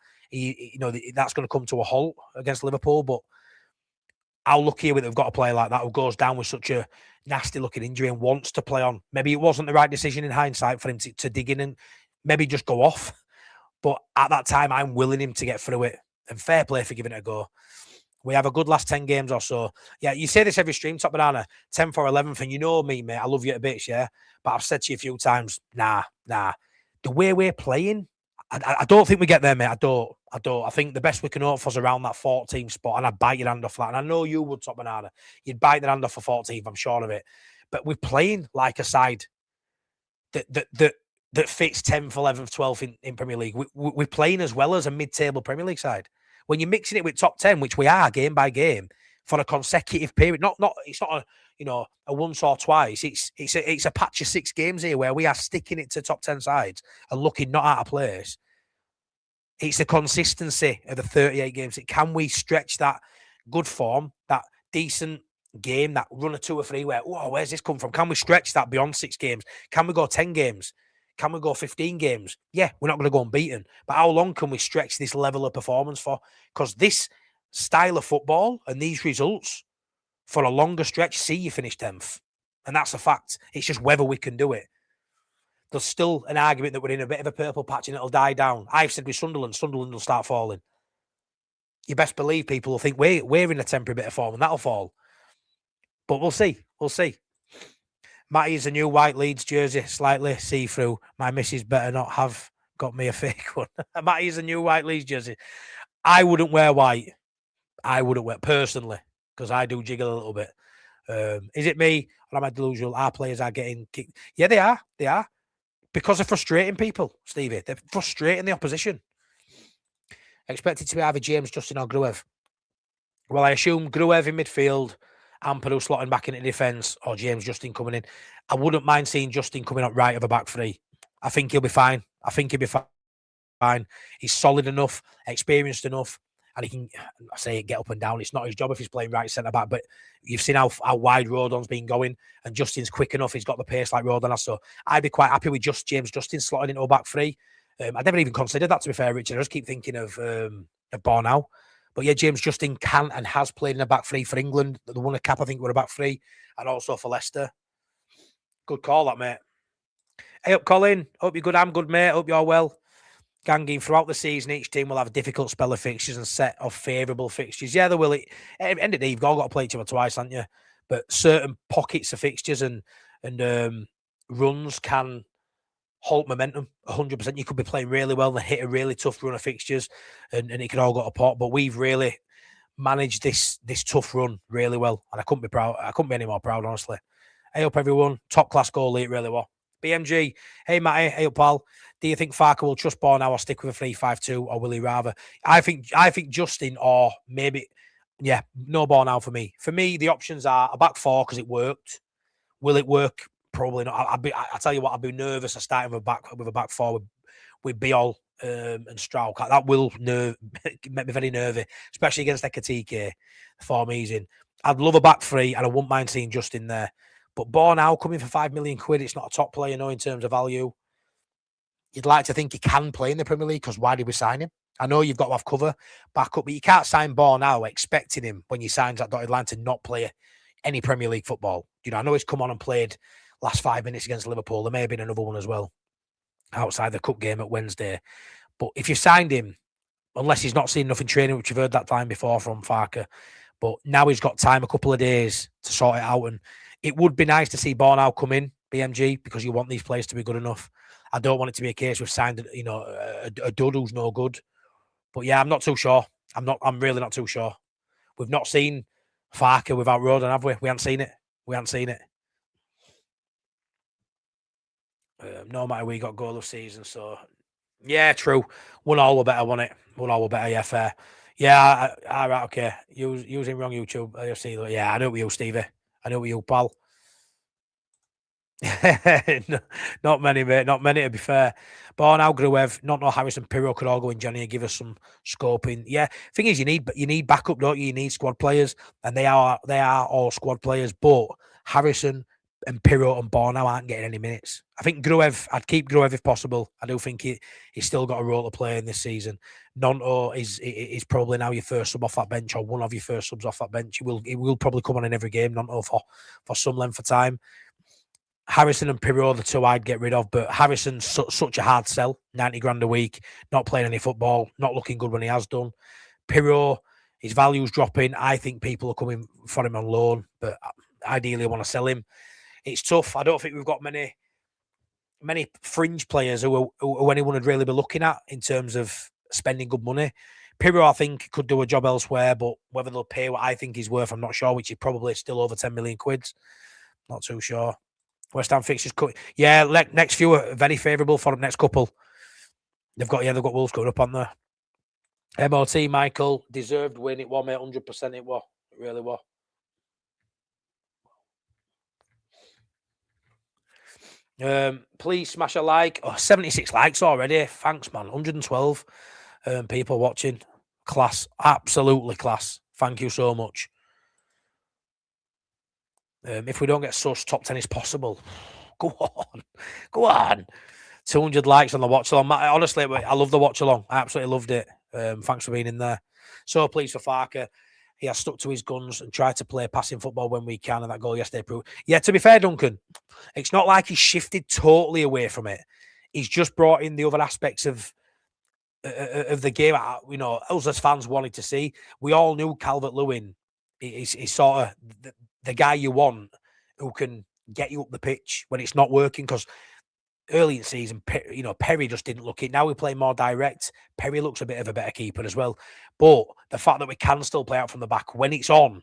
that's going to come to a halt against Liverpool. But how lucky are we that we've got a player like that who goes down with such a nasty looking injury and wants to play on. Maybe it wasn't the right decision in hindsight for him to dig in and maybe just go off. But at that time, I'm willing him to get through it. And fair play for giving it a go. We have a good last 10 games or so. Yeah, you say this every stream, Top Banana, 10th or 11th, and you know me, mate. I love you a bit, yeah? But I've said to you a few times, nah. The way we're playing, I don't think we get there, mate. I don't. I think the best we can hope for is around that 14th spot, and I'd bite your hand off that. And I know you would, Top Banana. You'd bite their hand off for 14th, I'm sure of it. But we're playing like a side that fits 10th, 11th, 12th in Premier League. We're playing as well as a mid-table Premier League side. When you're mixing it with top 10, which we are game by game for a consecutive period, it's not a once or twice. It's a patch of 6 games here where we are sticking it to top 10 sides and looking not out of place. It's the consistency of the 38 games. Can we stretch that good form, that decent game, that run of 2 or 3 where, where's this come from? Can we stretch that beyond 6 games? Can we go 10 games? Can we go 15 games? Yeah, we're not going to go unbeaten. But how long can we stretch this level of performance for? Because this style of football and these results for a longer stretch see you finish 10th. And that's a fact. It's just whether we can do it. There's still an argument that we're in a bit of a purple patch and it'll die down. I've said with Sunderland will start falling. You best believe people will think we're in a temporary bit of form and that'll fall. But we'll see. We'll see. Matty's a new white Leeds jersey, slightly see-through. My missus better not have got me a fake one. Matty's a new white Leeds jersey. I wouldn't wear white. I wouldn't wear, personally, because I do jiggle a little bit. Is it me or am I delusional? Our players are getting kicked. Yeah, they are. They are. Because they're frustrating people, Stevie. They're frustrating the opposition. Expected to be either James, Justin or Gruev. Well, I assume Gruev in midfield, Ampadu slotting back into defence, or James Justin coming in. I wouldn't mind seeing Justin coming up right of a back 3. I think he'll be fine. He's solid enough, experienced enough, and he can, I say, get up and down. It's not his job if he's playing right centre back, but you've seen how wide Rodon's been going, and Justin's quick enough. He's got the pace like Rodon has. So I'd be quite happy with just James Justin slotting into a back 3. I never even considered that, to be fair, Richard. I just keep thinking of Bornau. But yeah, James Justin can and has played in a back 3 for England. The won a cap, I think, were a back 3, and also for Leicester. Good call, that, mate. Hey up, Colin. Hope you're good. I'm good, mate. Hope you're well. Ganging throughout the season, each team will have a difficult spell of fixtures and set of favourable fixtures. Yeah, they will. At the end of the day, you've all got to play each other twice, haven't you? But certain pockets of fixtures and runs can halt momentum 100%. You could be playing really well and hit a really tough run of fixtures and it could all go to pot. But we've really managed this tough run really well. And I couldn't be proud. I couldn't be any more proud, honestly. Hey up, everyone. Top class goalie, it really was. BMG. Hey, Matty. Hey up, pal. Do you think Farke will trust Bornau or stick with a 3-5-2, or will he rather? I think Justin, or maybe, no Bornau for me. For me, the options are a back 4 because it worked. Will it work? Probably not. I tell you what, I'd be nervous of starting with a back 4 with Biol and Strauch. That will make me very nervy, especially against Ekatike, the form he's in. I'd love a back 3, and I wouldn't mind seeing Justin there. But Bornau coming for £5 million, it's not a top player, in terms of value. You'd like to think he can play in the Premier League, because why did we sign him? I know you've got to have cover back up, but you can't sign Bornau expecting him when you sign that dotted line to not play any Premier League football. I know he's come on and played last 5 minutes against Liverpool. There may have been another one as well outside the cup game at Wednesday. But if you signed him, unless he's not seen enough in training, which you've heard that time before from Farke, but now he's got time, a couple of days to sort it out. And it would be nice to see Bornau come in, BMG, because you want these players to be good enough. I don't want it to be a case we've signed, a dud who's no good. But yeah, I'm not too sure. I'm really not too sure. We've not seen Farke without Rodon, have we? We haven't seen it. No matter we got goal of season, so yeah, true. 1-1 were better, wasn't it? 1-1 were better, yeah, fair. Yeah, all right, okay. Using wrong YouTube. I see that. Yeah, I know it with you, Stevie. I know it with you, pal. Not many, mate. Not many, to be fair. Bornau, Gruev, not know Harrison, Pirro could all go in Johnny and give us some scoping. Yeah, thing is, you need backup, don't you? You need squad players, and they are all squad players. But Harrison and Pirro and Bornau aren't getting any minutes. I think Gruev, I'd keep Gruev if possible. I do think he's still got a role to play in this season. Nonto is probably now your first sub off that bench, or one of your first subs off that bench. He will probably come on in every game, Nonto for some length of time. Harrison and Pirro, the two I'd get rid of, but Harrison's such a hard sell, 90 grand a week, not playing any football, not looking good when he has done. Pirro, his value's dropping. I think people are coming for him on loan, but ideally I want to sell him. It's tough. I don't think we've got many fringe players who anyone would really be looking at in terms of spending good money. Pirro, I think, could do a job elsewhere, but whether they'll pay what I think he's worth, I'm not sure, which is probably still over 10 million quid. Not too sure. West Ham fixtures cut. Yeah, next few are very favourable for them. Next couple, they've got Wolves going up on there. MOT, Michael, deserved win. It was, mate, 100%. It was. It really was. Please smash a like. 76 likes already. Thanks, man. 112 people watching. Class. Absolutely class. Thank you so much. If we don't get sus, top 10 is possible. Go on. Go on. 200 likes on the watch along. Honestly, I love the watch along. I absolutely loved it. Thanks for being in there. So pleased for Farke. He has stuck to his guns and tried to play passing football when we can, and that goal yesterday proved. Yeah, to be fair, Duncan, it's not like he's shifted totally away from it. He's just brought in the other aspects of the game. You know, us as fans wanted to see. We all knew Calvert-Lewin is sort of the guy you want who can get you up the pitch when it's not working, because early in the season, you know, Perry just didn't look it. Now we play more direct. Perry looks a bit of a better keeper as well. But the fact that we can still play out from the back when it's on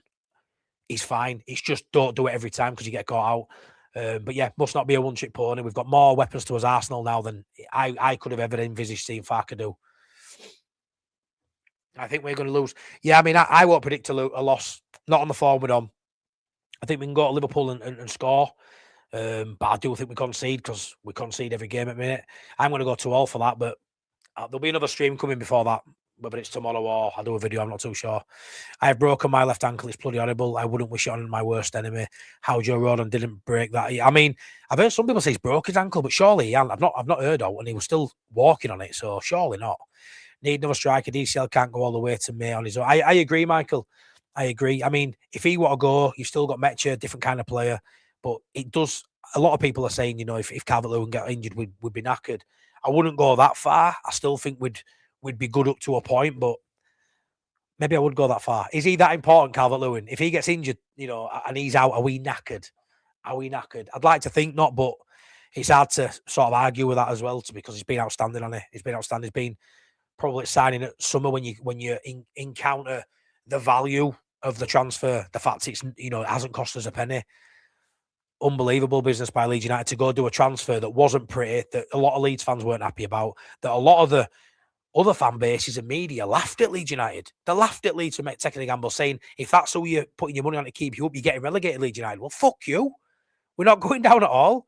is fine. It's just don't do it every time because you get caught out. But yeah, must not be a one-trick pony. We've got more weapons to us Arsenal now than I could have ever envisaged seeing Farke do. I think we're going to lose. Yeah, I mean, I won't predict a loss. Not on the form we're on. I think we can go to Liverpool and score. But I do think we concede, because we concede every game at the minute. I'm going to go 2-2 for that, but there'll be another stream coming before that, whether it's tomorrow or I'll do a video, I'm not too sure. I have broken my left ankle. It's bloody horrible. I wouldn't wish it on my worst enemy. How Joe Rodon didn't break that. I mean, I've heard some people say he's broke his ankle, but surely I've not heard of, and he was still walking on it, so surely not. Need another striker. DCL can't go all the way to May on his own. I agree, Michael. I agree. I mean, if he were to go, you've still got Metcher, different kind of player. But it does. A lot of people are saying, you know, if Calvert-Lewin got injured, we'd be knackered. I wouldn't go that far. I still think we'd be good up to a point, but maybe I would go that far. Is he that important, Calvert-Lewin? If he gets injured, you know, and he's out, are we knackered? Are we knackered? I'd like to think not, but it's hard to sort of argue with that as well, because he's been outstanding on it. He's been outstanding. He's been probably signing at summer when you encounter the value of the transfer, the fact it's, you know, it hasn't cost us a penny. Unbelievable business by Leeds United to go do a transfer that wasn't pretty, that a lot of Leeds fans weren't happy about, that a lot of the other fan bases and media laughed at Leeds United. They laughed at Leeds for taking a gamble, saying, if that's who you're putting your money on to keep you up, you're getting relegated, Leeds United. Well, fuck you. We're not going down at all.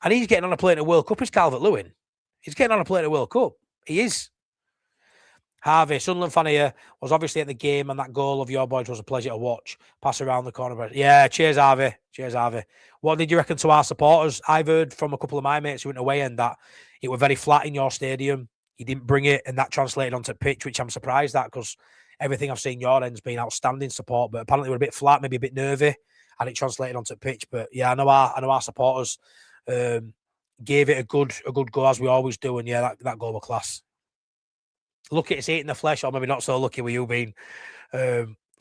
And he's getting on a plane to World Cup, is Calvert-Lewin. He's getting on a plane to World Cup. He is. Harvey, Sunderland fan here, was obviously at the game, and that goal of your boys was a pleasure to watch. Pass around the corner. But yeah, cheers, Harvey. Cheers, Harvey. What did you reckon to our supporters? I've heard from a couple of my mates who went away and that it was very flat in your stadium. You didn't bring it, and that translated onto pitch, which I'm surprised at, because everything I've seen your end's been outstanding support, but apparently we're a bit flat, maybe a bit nervy, and it translated onto pitch. But yeah, I know our supporters gave it a good go, as we always do, and yeah, that goal was class. Lucky to see it in the flesh, or maybe not so lucky with you being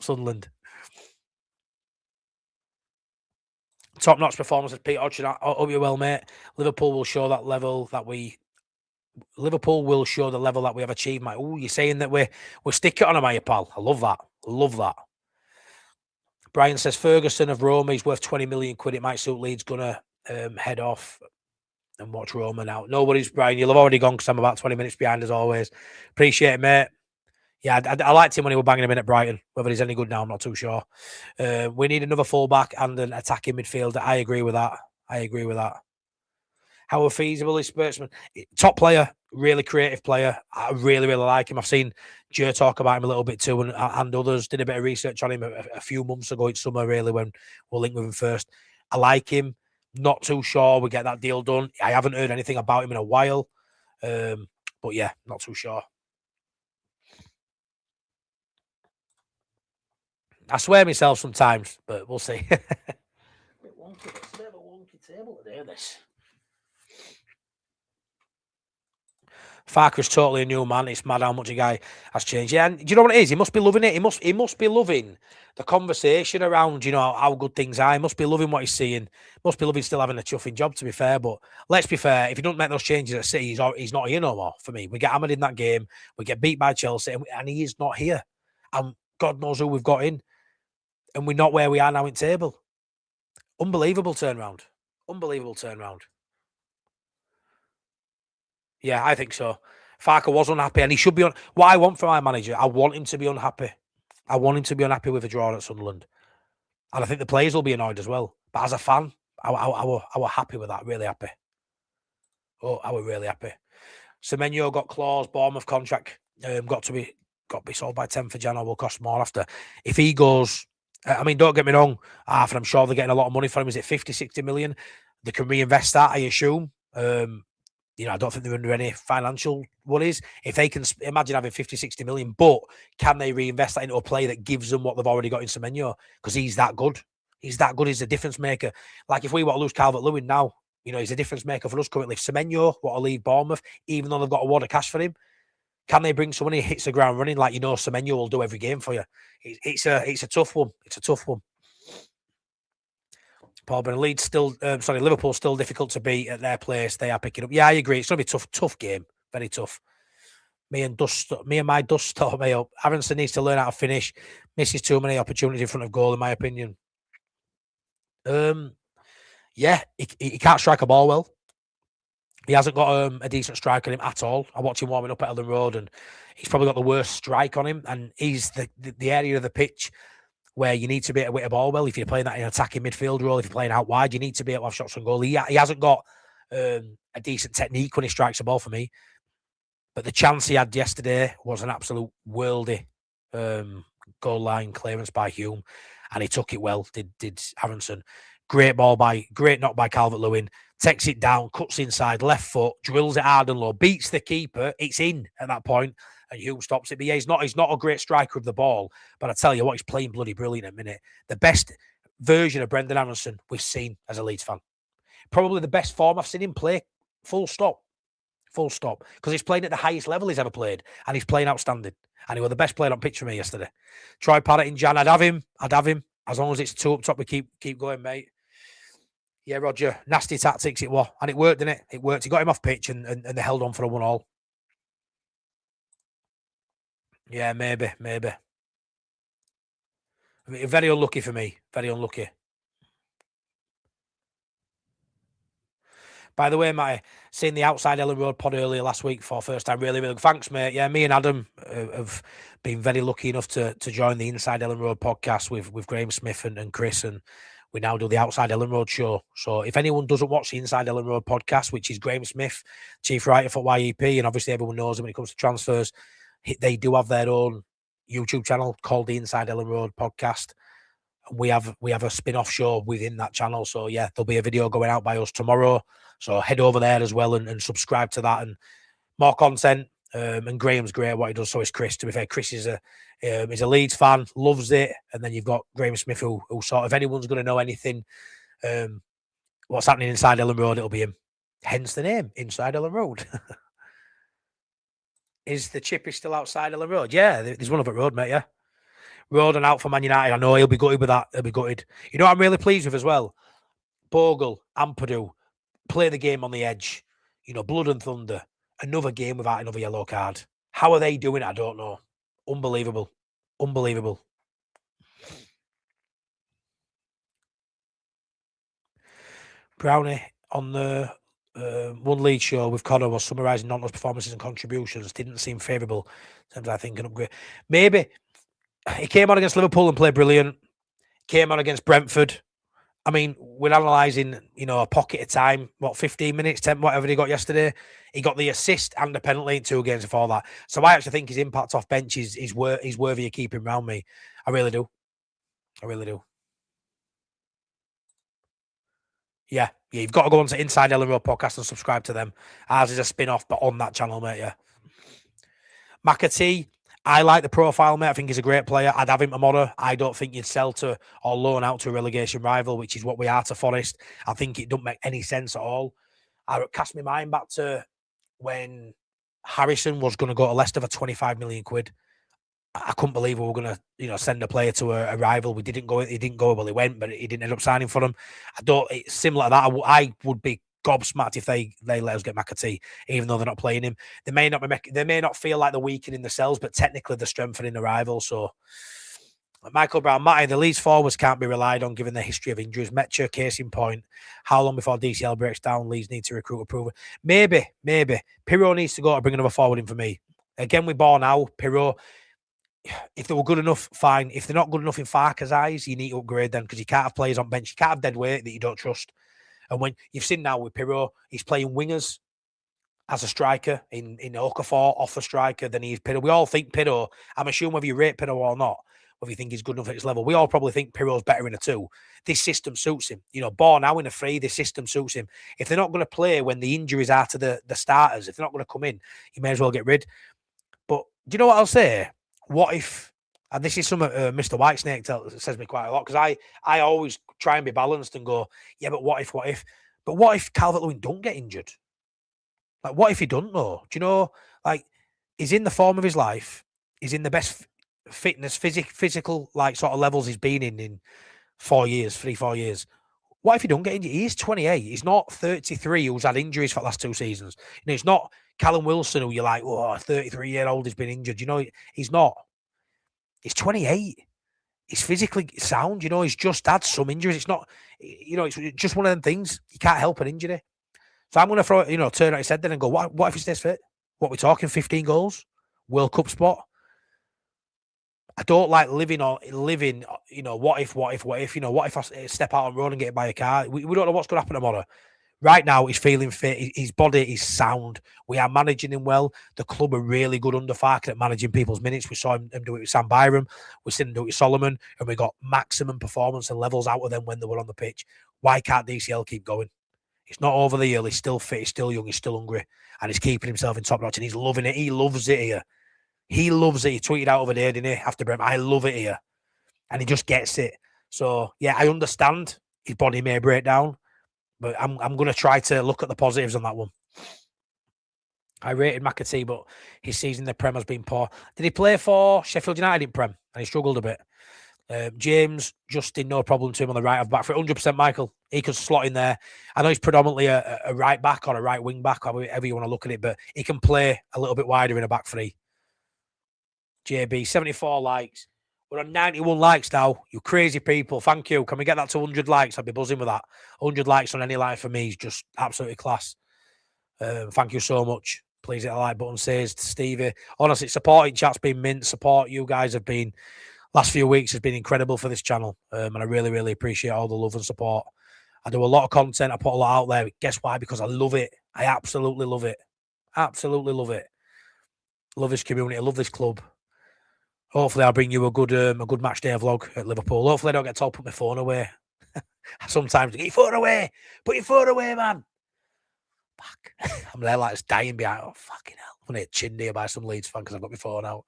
Sunderland. Top-notch performance of Pete Hodgson. I hope you're well, mate. Liverpool will show the level that we have achieved, mate. Oh, you're saying that we're sticking on him, are you, pal? I love that. Love that. Brian says Ferguson of Roma, he's worth 20 million quid. It might suit Leeds. Gonna head off and watch Roma now. No worries, Brian. You'll have already gone, because I'm about 20 minutes behind as always. Appreciate it, mate. Yeah, I liked him when he was banging him in at Brighton. Whether he's any good now, I'm not too sure. We need another fullback and an attacking midfielder. I agree with that. How feasible is Spursman? Top player, really creative player. I really, really like him. I've seen Joe talk about him a little bit too, and others. Did a bit of research on him a few months ago in summer, really, when we'll link with him first. I like him. Not too sure we get that deal done. I haven't heard anything about him in a while. But yeah, not too sure. I swear myself sometimes, but we'll see. It's a bit of a wonky table today, this. Farke is totally a new man. It's mad how much a guy has changed. Yeah, and do you know what it is? He must be loving it. He must be loving the conversation around, you know, how good things are. He must be loving what he's seeing. Must be loving still having a chuffing job, to be fair. But let's be fair, if he doesn't make those changes at City, he's not here no more for me. We get hammered in that game. We get beat by Chelsea, and he is not here. And God knows who we've got in. And we're not where we are now in table. Unbelievable turnaround. Unbelievable turnaround. Yeah, I think so. Farke was unhappy, and he should be on. What I want from my manager, I want him to be unhappy. I want him to be unhappy with a draw at Sunderland, and I think the players will be annoyed as well. But as a fan, I were happy with that. Really happy. Oh, I were really happy. Semenyo got clause, Bournemouth contract got to be sold by 10th of January. Will cost more after. If he goes, I mean, don't get me wrong, and I'm sure they're getting a lot of money for him. Is it 50, 60 million? They can reinvest that, I assume. I don't think they're under any financial worries. If they can imagine having 50, 60 million, but can they reinvest that into a player that gives them what they've already got in Semenyo? Because he's that good. He's that good. He's a difference maker. Like if we want to lose Calvert-Lewin now, he's a difference maker for us currently. If Semenyo want to leave Bournemouth, even though they've got a wad of cash for him, can they bring someone who hits the ground running like Semenyo will do every game for you? It's a tough one. It's a tough one. Paul, but Liverpool still difficult to beat at their place. They are picking up. Yeah, I agree. It's going to be a tough game. Very tough. Me and my dust stop me up. Aronson needs to learn how to finish. Misses too many opportunities in front of goal, in my opinion. Yeah, he can't strike a ball well. He hasn't got a decent strike on him at all. I watched him warming up at Ellen Road, and he's probably got the worst strike on him. And he's the area of the pitch where you need to be able to hit a ball well. If you're playing that in attacking midfield role, if you're playing out wide, you need to be able to have shots on goal. He hasn't got a decent technique when he strikes a ball for me. But the chance he had yesterday was an absolute worldy goal line clearance by Hume, and he took it well. Did Aronson? Great knock by Calvert-Lewin. Takes it down, cuts inside, left foot, drills it hard and low, beats the keeper. It's in at that point, and Hume stops it. But yeah, he's not a great striker of the ball. But I tell you what, he's playing bloody brilliant at the minute. The best version of Brendan Aronson we've seen as a Leeds fan. Probably the best form I've seen him play. Full stop. Because he's playing at the highest level he's ever played, and he's playing outstanding. And he was the best player on pitch for me yesterday. Troy Parrott in Jan, I'd have him. As long as it's two up top, we keep going, mate. Yeah, Roger, nasty tactics it was. And it worked, didn't it? It worked. He got him off pitch and they held on for a 1-1. Yeah, maybe. I mean, very unlucky for me. Very unlucky. By the way, Matty, seeing the Outside Ellen Road pod earlier last week for first time, really, really thanks, mate. Yeah, me and Adam have been very lucky enough to join the Inside Ellen Road podcast with Graham Smith and Chris, and we now do the Outside Ellen Road show. So if anyone doesn't watch the Inside Ellen Road podcast, which is Graham Smith, chief writer for YEP, and obviously everyone knows him when it comes to transfers, they do have their own YouTube channel called the Inside Ellen Road podcast. We have a spin-off show within that channel. So yeah, there'll be a video going out by us tomorrow. So head over there as well and subscribe to that, and more content. And Graham's great at what he does. So is Chris. To be fair, Chris is a Leeds fan, loves it. And then you've got Graham Smith, who sort of, if anyone's going to know anything, what's happening inside Ellen Road, it'll be him. Hence the name, Inside Ellen Road. Is the Chippy still outside Ellen Road? Yeah, there's one up at Road, mate. Yeah, Rodon out for Man United. I know he'll be gutted with that. He'll be gutted. You know what I'm really pleased with as well? Bogle, Ampadu, play the game on the edge. Blood and thunder. Another game without another yellow card. How are they doing it? I don't know. Unbelievable. Brownie on the One League show with Connor was summarising Nonto's performances and contributions. Didn't seem favourable in terms of, I think, an upgrade. Maybe he came on against Liverpool and played brilliant. Came on against Brentford. I mean, we're analysing, a pocket of time, 15 minutes, 10, whatever he got yesterday. He got the assist and the penalty in 2 games before that. So I actually think his impact off bench is worthy of keeping around me. I really do. Yeah, you've got to go on to Inside Ellen Road podcast and subscribe to them. Ours is a spin-off, but on that channel, mate, yeah. McAtee, I like the profile, mate. I think he's a great player. I'd have him tomorrow. I don't think you'd sell to or loan out to a relegation rival, which is what we are to Forest. I think it don't make any sense at all. I cast my mind back to when Harrison was going to go to Leicester for 25 million quid. I couldn't believe we were going to, send a player to a rival. He didn't go. He went, but he didn't end up signing for them. It's similar to that. I would be gobsmacked if they let us get McAtee, even though they're not playing him. They may not feel like they're weakening themselves, but technically they're strengthening the rival. So Michael Brown, Matty, the Leeds forwards can't be relied on given the history of injuries. Metcher, case in point. How long before DCL breaks down? Leeds need to recruit a prover. Maybe. Pirro needs to go to bring another forward in for me. Again, with Bornau, Pirro, if they were good enough, fine. If they're not good enough in Farke's eyes, you need to upgrade them because you can't have players on bench. You can't have dead weight that you don't trust. And when you've seen now with Pirro, he's playing wingers as a striker in Okafor, off a striker, then he's Pirro. We all think Pirro, I'm assuming whether you rate Pirro or not, whether you think he's good enough at his level, we all probably think Pirro's better in a 2. This system suits him. You know, born out in a 3, this system suits him. If they're not going to play when the injuries are to the starters, if they're not going to come in, you may as well get rid. But do you know what I'll say? What if, and this is something Mr. Whitesnake says me quite a lot, because I always try and be balanced and go, yeah, but what if? But what if Calvert-Lewin don't get injured? Like, what if he don't know? Do you know, like, he's in the form of his life. He's in the best fitness, physical, like, sort of levels he's been in 4 years, 3-4 years. What if he don't get injured? He's 28. He's not 33 who's had injuries for the last 2 seasons. You know, it's not Callum Wilson who you're like, oh, a 33-year-old has been injured. You know, he's not. He's 28. He's physically sound. You know, he's just had some injuries. It's not, you know, it's just one of them things. You can't help an injury. So I'm going to throw, you know, turn on his head then and go, what if he stays fit? What we're talking, 15 goals? World Cup spot? I don't like living, you know, what if, you know, what if I step out on road and get hit by a car? We don't know what's going to happen tomorrow. Right now, he's feeling fit. His body is sound. We are managing him well. The club are really good under Farke at managing people's minutes. We saw him do it with Sam Byram. We've seen him do it with Solomon. And we got maximum performance and levels out of them when they were on the pitch. Why can't DCL keep going? He's not over the hill. He's still fit. He's still young. He's still hungry. And he's keeping himself in top notch. And he's loving it. He loves it here. He loves it. He tweeted out over there, didn't he? After Brent, I love it here. And he just gets it. So, yeah, I understand his body may break down. But I'm going to try to look at the positives on that one. I rated McAtee, but his season in the Prem has been poor. Did he play for Sheffield United in Prem? And he struggled a bit. James, Justin, no problem to him on the right of back for 100%. Michael, he could slot in there. I know he's predominantly a right back or a right wing back, however you want to look at it, but he can play a little bit wider in a back 3. JB, 74 likes. We're on 91 likes now. You crazy people. Thank you. Can we get that to 100 likes? I'd be buzzing with that. 100 likes on any live for me is just absolutely class. Thank you so much. Please hit the like button, says Stevie. Honestly, supporting chat's been mint. Support you guys have been, last few weeks has been incredible for this channel. And I really, really appreciate all the love and support. I do a lot of content. I put a lot out there. Guess why? Because I love it. I absolutely love it. Absolutely love it. Love this community. I love this club. Hopefully, I'll bring you a good match day vlog at Liverpool. Hopefully, I don't get told to put my phone away. Sometimes, get your phone away. Put your phone away, man. Fuck. I'm there like it's dying behind. Oh, fucking hell. I'm going to get chinned here by some Leeds fan because I've got my phone out.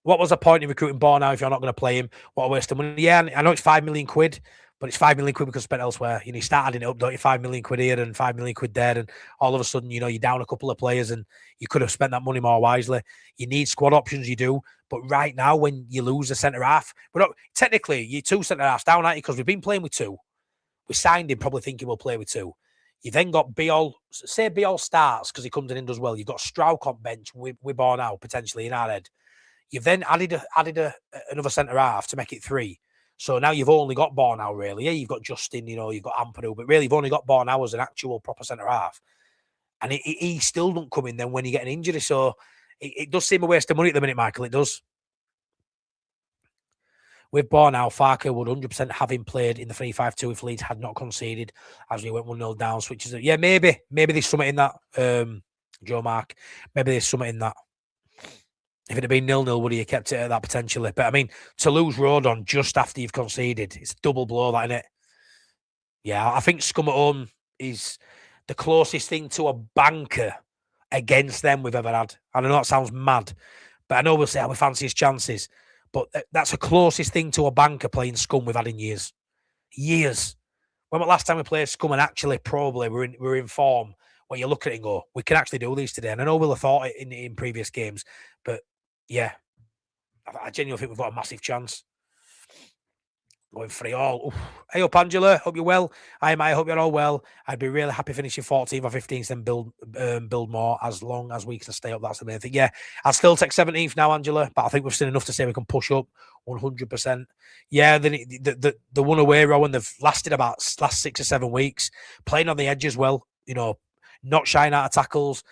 What was the point in recruiting Bornau if you're not going to play him? What a waste of money. Yeah, I know it's 5 million quid. But it's 5 million quid because spent elsewhere. You know, you start adding it up, don't you? 5 million quid here and 5 million quid there. And all of a sudden, you know, you're down a couple of players and you could have spent that money more wisely. You need squad options, you do. But right now, when you lose a centre-half, we're not, technically, you're 2 centre-halves down, aren't you? Because we've been playing with 2. We signed him probably thinking we'll play with 2. You then got Biol. Say Biol starts because he comes in and does well. You've got Strauch on bench with Bornau, potentially, in our head. You've then added another centre-half to make it 3. So now you've only got Bornau, really. Yeah, you've got Justin, you know, you've got Ampadu, but really you've only got Bornau as an actual proper centre-half. And he still don't come in then when you get an injury. So it does seem a waste of money at the minute, Michael. It does. With Bornau, Farke would 100% have him played in the 3-5-2 if Leeds had not conceded as we went 1-0 down. Switches. Yeah, maybe there's something in that, Joe Mark. Maybe there's something in that. If it had been 0-0, would he have kept it at that potentially? But I mean, to lose Rodon just after you've conceded, it's a double blow, that, isn't it? Yeah, I think Scum at home is the closest thing to a banker against them we've ever had. I know that sounds mad, but I know we'll say we fancy his chances. But that's the closest thing to a banker playing Scum we've had in years. Years. When was the last time we played Scum and actually probably we're in form where you look at it and go, we can actually do these today. And I know we'll have thought it in previous games, but yeah, I genuinely think we've got a massive chance. Going 3-all. Oof. Hey up, Angela. Hope you're well. I hope you're all well. I'd be really happy finishing 14th or 15th and build more as long as we can stay up. That's the main thing. Yeah, I'll still take 17th now, Angela, but I think we've seen enough to say we can push up 100%. Yeah, the one away row and they've lasted about last 6 or 7 weeks, playing on the edge as well, not shying out of tackles.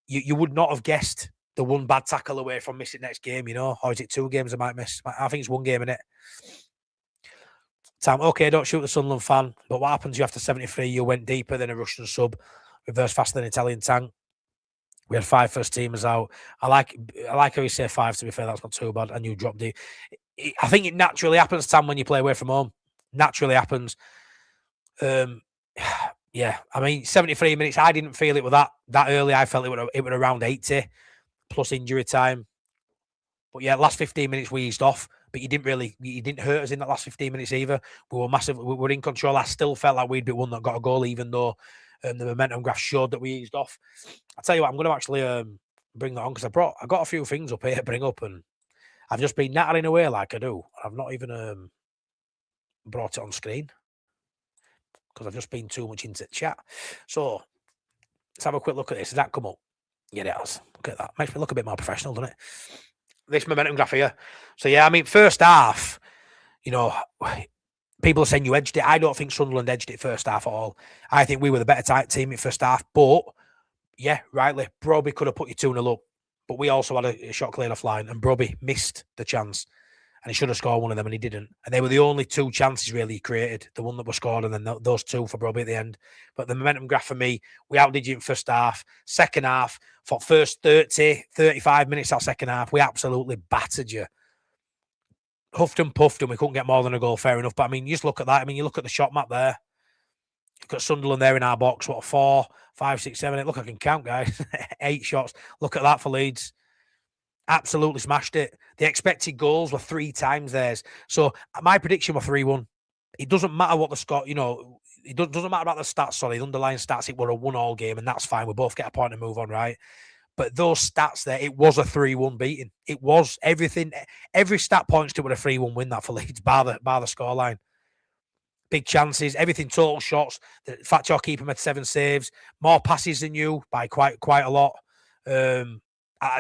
You would not have guessed the one bad tackle away from missing next game, or is it 2 games I might miss? I think it's 1 game, innit? Time, okay, don't shoot the Sunderland fan, but what happens you after 73? You went deeper than a Russian sub, reverse faster than an Italian tank. We had 5 first teamers out. I like how you say 5, to be fair, that's not too bad. And you dropped deep. I think it naturally happens, Tam, when you play away from home. Naturally happens. Yeah, I mean, 73 minutes, I didn't feel it with that early. I felt it was around 80 plus injury time. But yeah, last 15 minutes we eased off, but you didn't hurt us in that last 15 minutes either. We were massive. We were in control. I still felt like we'd be one that got a goal, even though the momentum graph showed that we eased off. I'll tell you what, I'm going to actually bring that on because I got a few things up here to bring up, and I've just been nattering away like I do. I've not even brought it on screen because I've just been too much into chat. So let's have a quick look at this. Does that come up? Yeah, it has. Look at that. Makes me look a bit more professional, doesn't it? This momentum graph here. So yeah, I mean, first half, people are saying you edged it. I don't think Sunderland edged it first half at all. I think we were the better type team in first half. But yeah, rightly, Broby could have put you 2-0 up. But we also had a shot cleared offline, and Broby missed the chance. And he should have scored one of them, and he didn't. And they were the only 2 chances really he created. The one that was scored, and then those 2 for Broby at the end. But the momentum graph for me, we outdid you in first half. Second half, for first 30, 35 minutes that second half, we absolutely battered you. Huffed and puffed, and we couldn't get more than a goal, fair enough. But I mean, you just look at that. I mean, you look at the shot map there. Look at Sunderland there in our box. What, 4, 5, 6, 7, 8? Look, I can count, guys. 8 shots. Look at that for Leeds. Absolutely smashed it. The expected goals were 3 times theirs. So my prediction was 3-1. It doesn't matter what the score, it doesn't matter about the stats, sorry, the underlying stats, it were a 1-all game, and that's fine. We both get a point and move on, right? But those stats there, it was a 3-1 beating. It was everything. Every stat points to a 3-1 win that for Leeds, bar the scoreline. Big chances, everything, total shots. The fact you're keeping at 7 saves, more passes than you by quite a lot.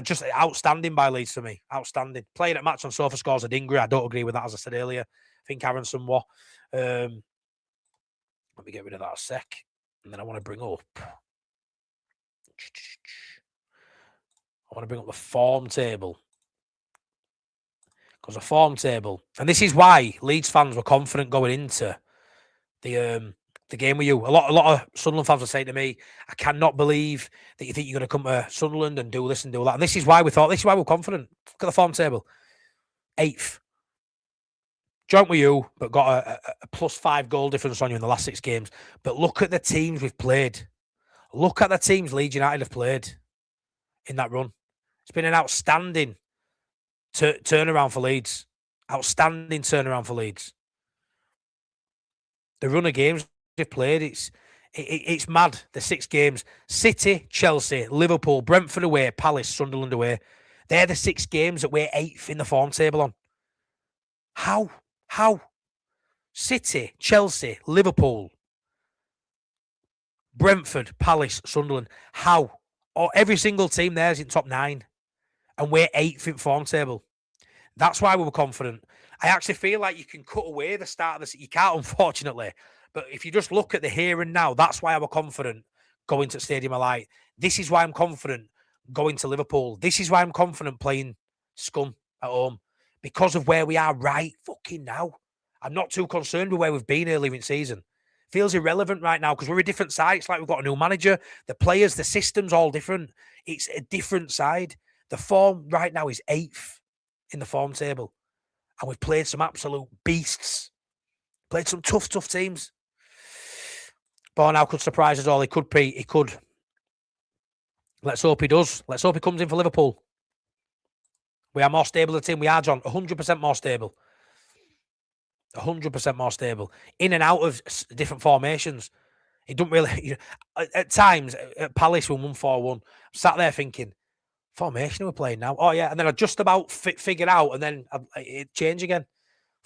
Just outstanding by Leeds for me. Outstanding. Playing at match on sofa scores a Dingra. I don't agree with that, as I said earlier. I think Aronson was. Let me get rid of that a sec. And then I want to bring up. The form table. Because the form table. And this is why Leeds fans were confident going into the game with you. A lot of Sunderland fans were saying to me, I cannot believe that you think you're going to come to Sunderland and do this and do that. And this is why we're confident. Look at the form table. 8th. Joint with you, but got a +5 goal difference on you in the last 6 games. But look at the teams we've played. Look at the teams Leeds United have played in that run. It's been an outstanding turnaround for Leeds. Outstanding turnaround for Leeds. The run of games they've played, it's mad. The 6 games: City, Chelsea, Liverpool, Brentford away, Palace, Sunderland away. They're the 6 games that we're 8th in the form table on. How? City, Chelsea, Liverpool, Brentford, Palace, Sunderland. How? Every single team there is in top 9, and we're 8th in form table. That's why we were confident. I actually feel like you can cut away the start of this. You can't, unfortunately. But if you just look at the here and now, that's why I was confident going to Stadium of Light. This is why I'm confident going to Liverpool. This is why I'm confident playing Scum at home. Because of where we are right fucking now. I'm not too concerned with where we've been earlier in season. Feels irrelevant right now because we're a different side. It's like we've got a new manager. The players, the system's all different. It's a different side. The form right now is 8th in the form table. And we've played some absolute beasts. Played some tough teams. Bornau could surprise us all. He could. Let's hope he does. Let's hope he comes in for Liverpool. We are more stable than the team. We are, John. 100% more stable. 100% more stable. In and out of different formations. It don't really... At times, at Palace, we won 4-1. Sat there thinking, formation we're playing now. Oh, yeah. And then I just about figured out, and then it changed again.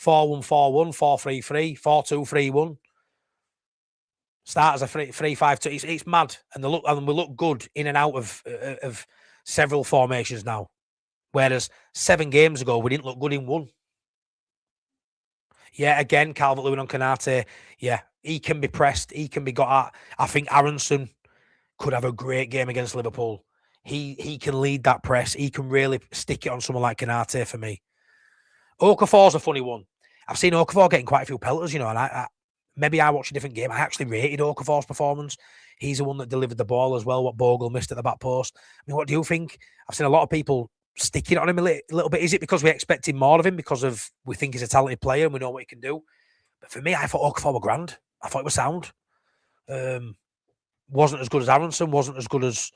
4-1, 4-1, 4-3-3, 4-2-3-1. Start as a 3-5-2. It's mad, and we look good in and out of several formations now. Whereas 7 games ago we didn't look good in one. Yeah, again, Calvert-Lewin on Canate. Yeah, he can be pressed. He can be got at. I think Aronson could have a great game against Liverpool. He can lead that press. He can really stick it on someone like Canate for me. Okafor's a funny one. I've seen Okafor getting quite a few pelters, and maybe I watched a different game. I actually rated Okafor's performance. He's the one that delivered the ball as well, what Bogle missed at the back post. I mean, what do you think? I've seen a lot of people sticking on him a little bit. Is it because we expected more of him because of we think he's a talented player and we know what he can do? But for me, I thought Okafor were grand. I thought it was sound. Wasn't as good as Aronson, wasn't as good as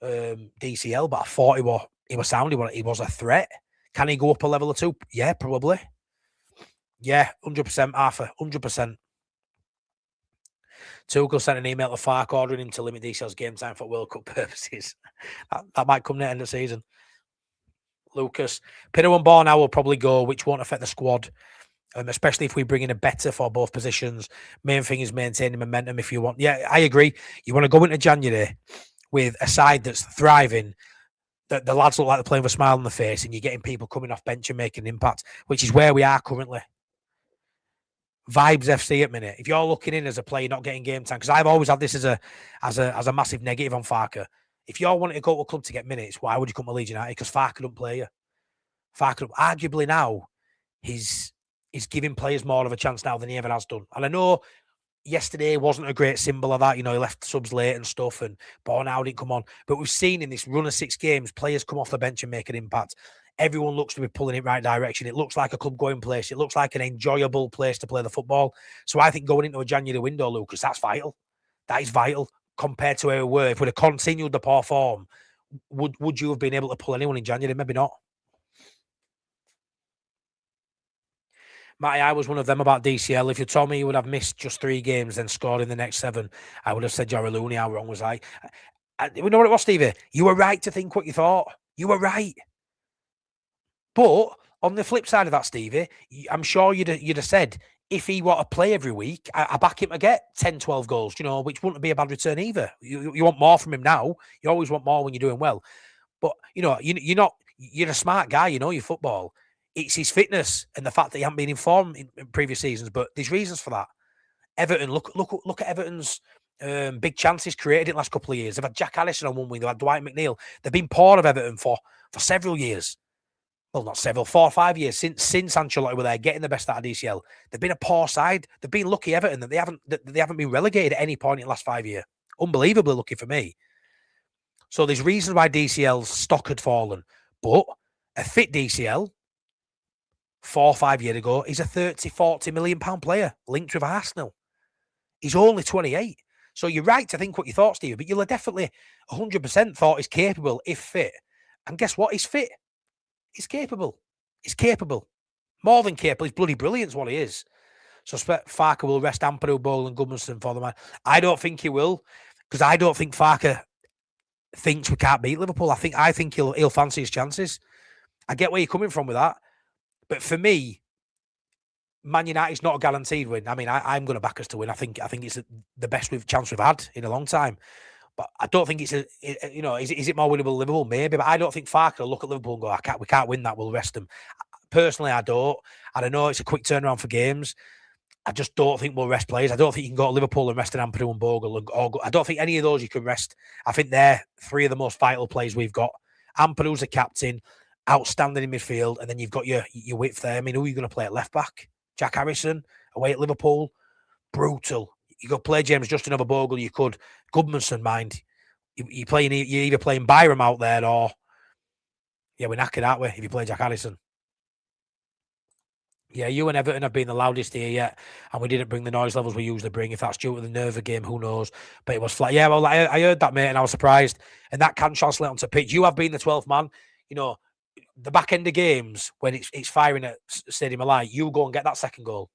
DCL, but I thought he was sound. He was a threat. Can he go up a level or two? Yeah, probably. Yeah, 100%, Arthur, 100%. Tuchel sent an email to Farke ordering him to limit DCL's game time for World Cup purposes. that might come near the end of the season. Lucas, Pinto and Bornau will probably go, which won't affect the squad, especially if we bring in a better for both positions. Main thing is maintaining momentum if you want. Yeah, I agree. You want to go into January with a side that's thriving, that the lads look like they're playing with a smile on the face, and you're getting people coming off bench and making an impact, which is where we are currently. Vibes FC at minute. If you're looking in as a player not getting game time, because I've always had this as a massive negative on Farke. If you're wanting to go to a club to get minutes, why would you come to Leeds United? Because Farke don't play you. Farke, arguably now, he's giving players more of a chance now than he ever has done. And I know yesterday wasn't a great symbol of that. He left subs late and stuff, and Bornau didn't come on. But we've seen in this run of 6 games, players come off the bench and make an impact. Everyone looks to be pulling it right direction. It looks like a club-going place. It looks like an enjoyable place to play the football. So I think going into a January window, Lucas, that's vital. That is vital compared to where we were. If we'd have continued the poor form, would you have been able to pull anyone in January? Maybe not. Matty, I was one of them about DCL. If you told me you would have missed just 3 games and scored in the next 7, I would have said Jarrah Looney. How wrong was I? You know what it was, Stevie? You were right to think what you thought. You were right. But on the flip side of that, Stevie, I'm sure you'd have said, if he were to play every week, I back him to get 10, 12 goals, which wouldn't be a bad return either. You want more from him now. You always want more when you're doing well. But, you're a smart guy, your football. It's his fitness and the fact that he hasn't been in form in previous seasons. But there's reasons for that. Everton, look at Everton's big chances created in the last couple of years. They've had Jack Allison on one wing. They've had Dwight McNeil. They've been poor of Everton for several years. Well, not several, 4 or 5 years since Ancelotti were there, getting the best out of DCL. They've been a poor side. They've been lucky, Everton, that they haven't been relegated at any point in the last 5 years. Unbelievably lucky for me. So there's reasons why DCL's stock had fallen. But a fit DCL, 4 or 5 years ago, he's a 30, 40 million pound player linked with Arsenal. He's only 28. So you're right to think what you thought, Steve, but you'll have definitely 100% thought he's capable if fit. And guess what? He's fit. He's capable. He's capable. More than capable. He's bloody brilliant is what he is. So Farke will rest Ampadu, Bogle and Goodmanson for the man. I don't think he will, because I don't think Farke thinks we can't beat Liverpool. I think he'll fancy his chances. I get where you're coming from with that. But for me, Man United's not a guaranteed win. I mean, I'm going to back us to win. I think it's the best chance we've had in a long time. But I don't think is it more winnable than Liverpool? Maybe, but I don't think Farke will look at Liverpool and go, we can't win that, we'll rest them. Personally, I don't. And I know it's a quick turnaround for games. I just don't think we'll rest players. I don't think you can go to Liverpool and rest an Ampadu and Bogle. I don't think any of those you can rest. I think they're 3 of the most vital players we've got. Ampadu's the captain, outstanding in midfield, and then you've got your width there. I mean, who are you going to play at left back? Jack Harrison, away at Liverpool. Brutal. You could play James Justin over Bogle. You could Goodmanson, mind. You're either playing Byram out there or we're knackered, aren't we? If you play Jack Harrison. Yeah, you and Everton have been the loudest here yet, and we didn't bring the noise levels we usually bring. If that's due to the nerve of game, who knows? But it was flat. Yeah, well, I heard that, mate, and I was surprised. And that can translate onto pitch. You have been the 12th man. The back end of games when it's firing at Stadium of Light, you go and get that second goal.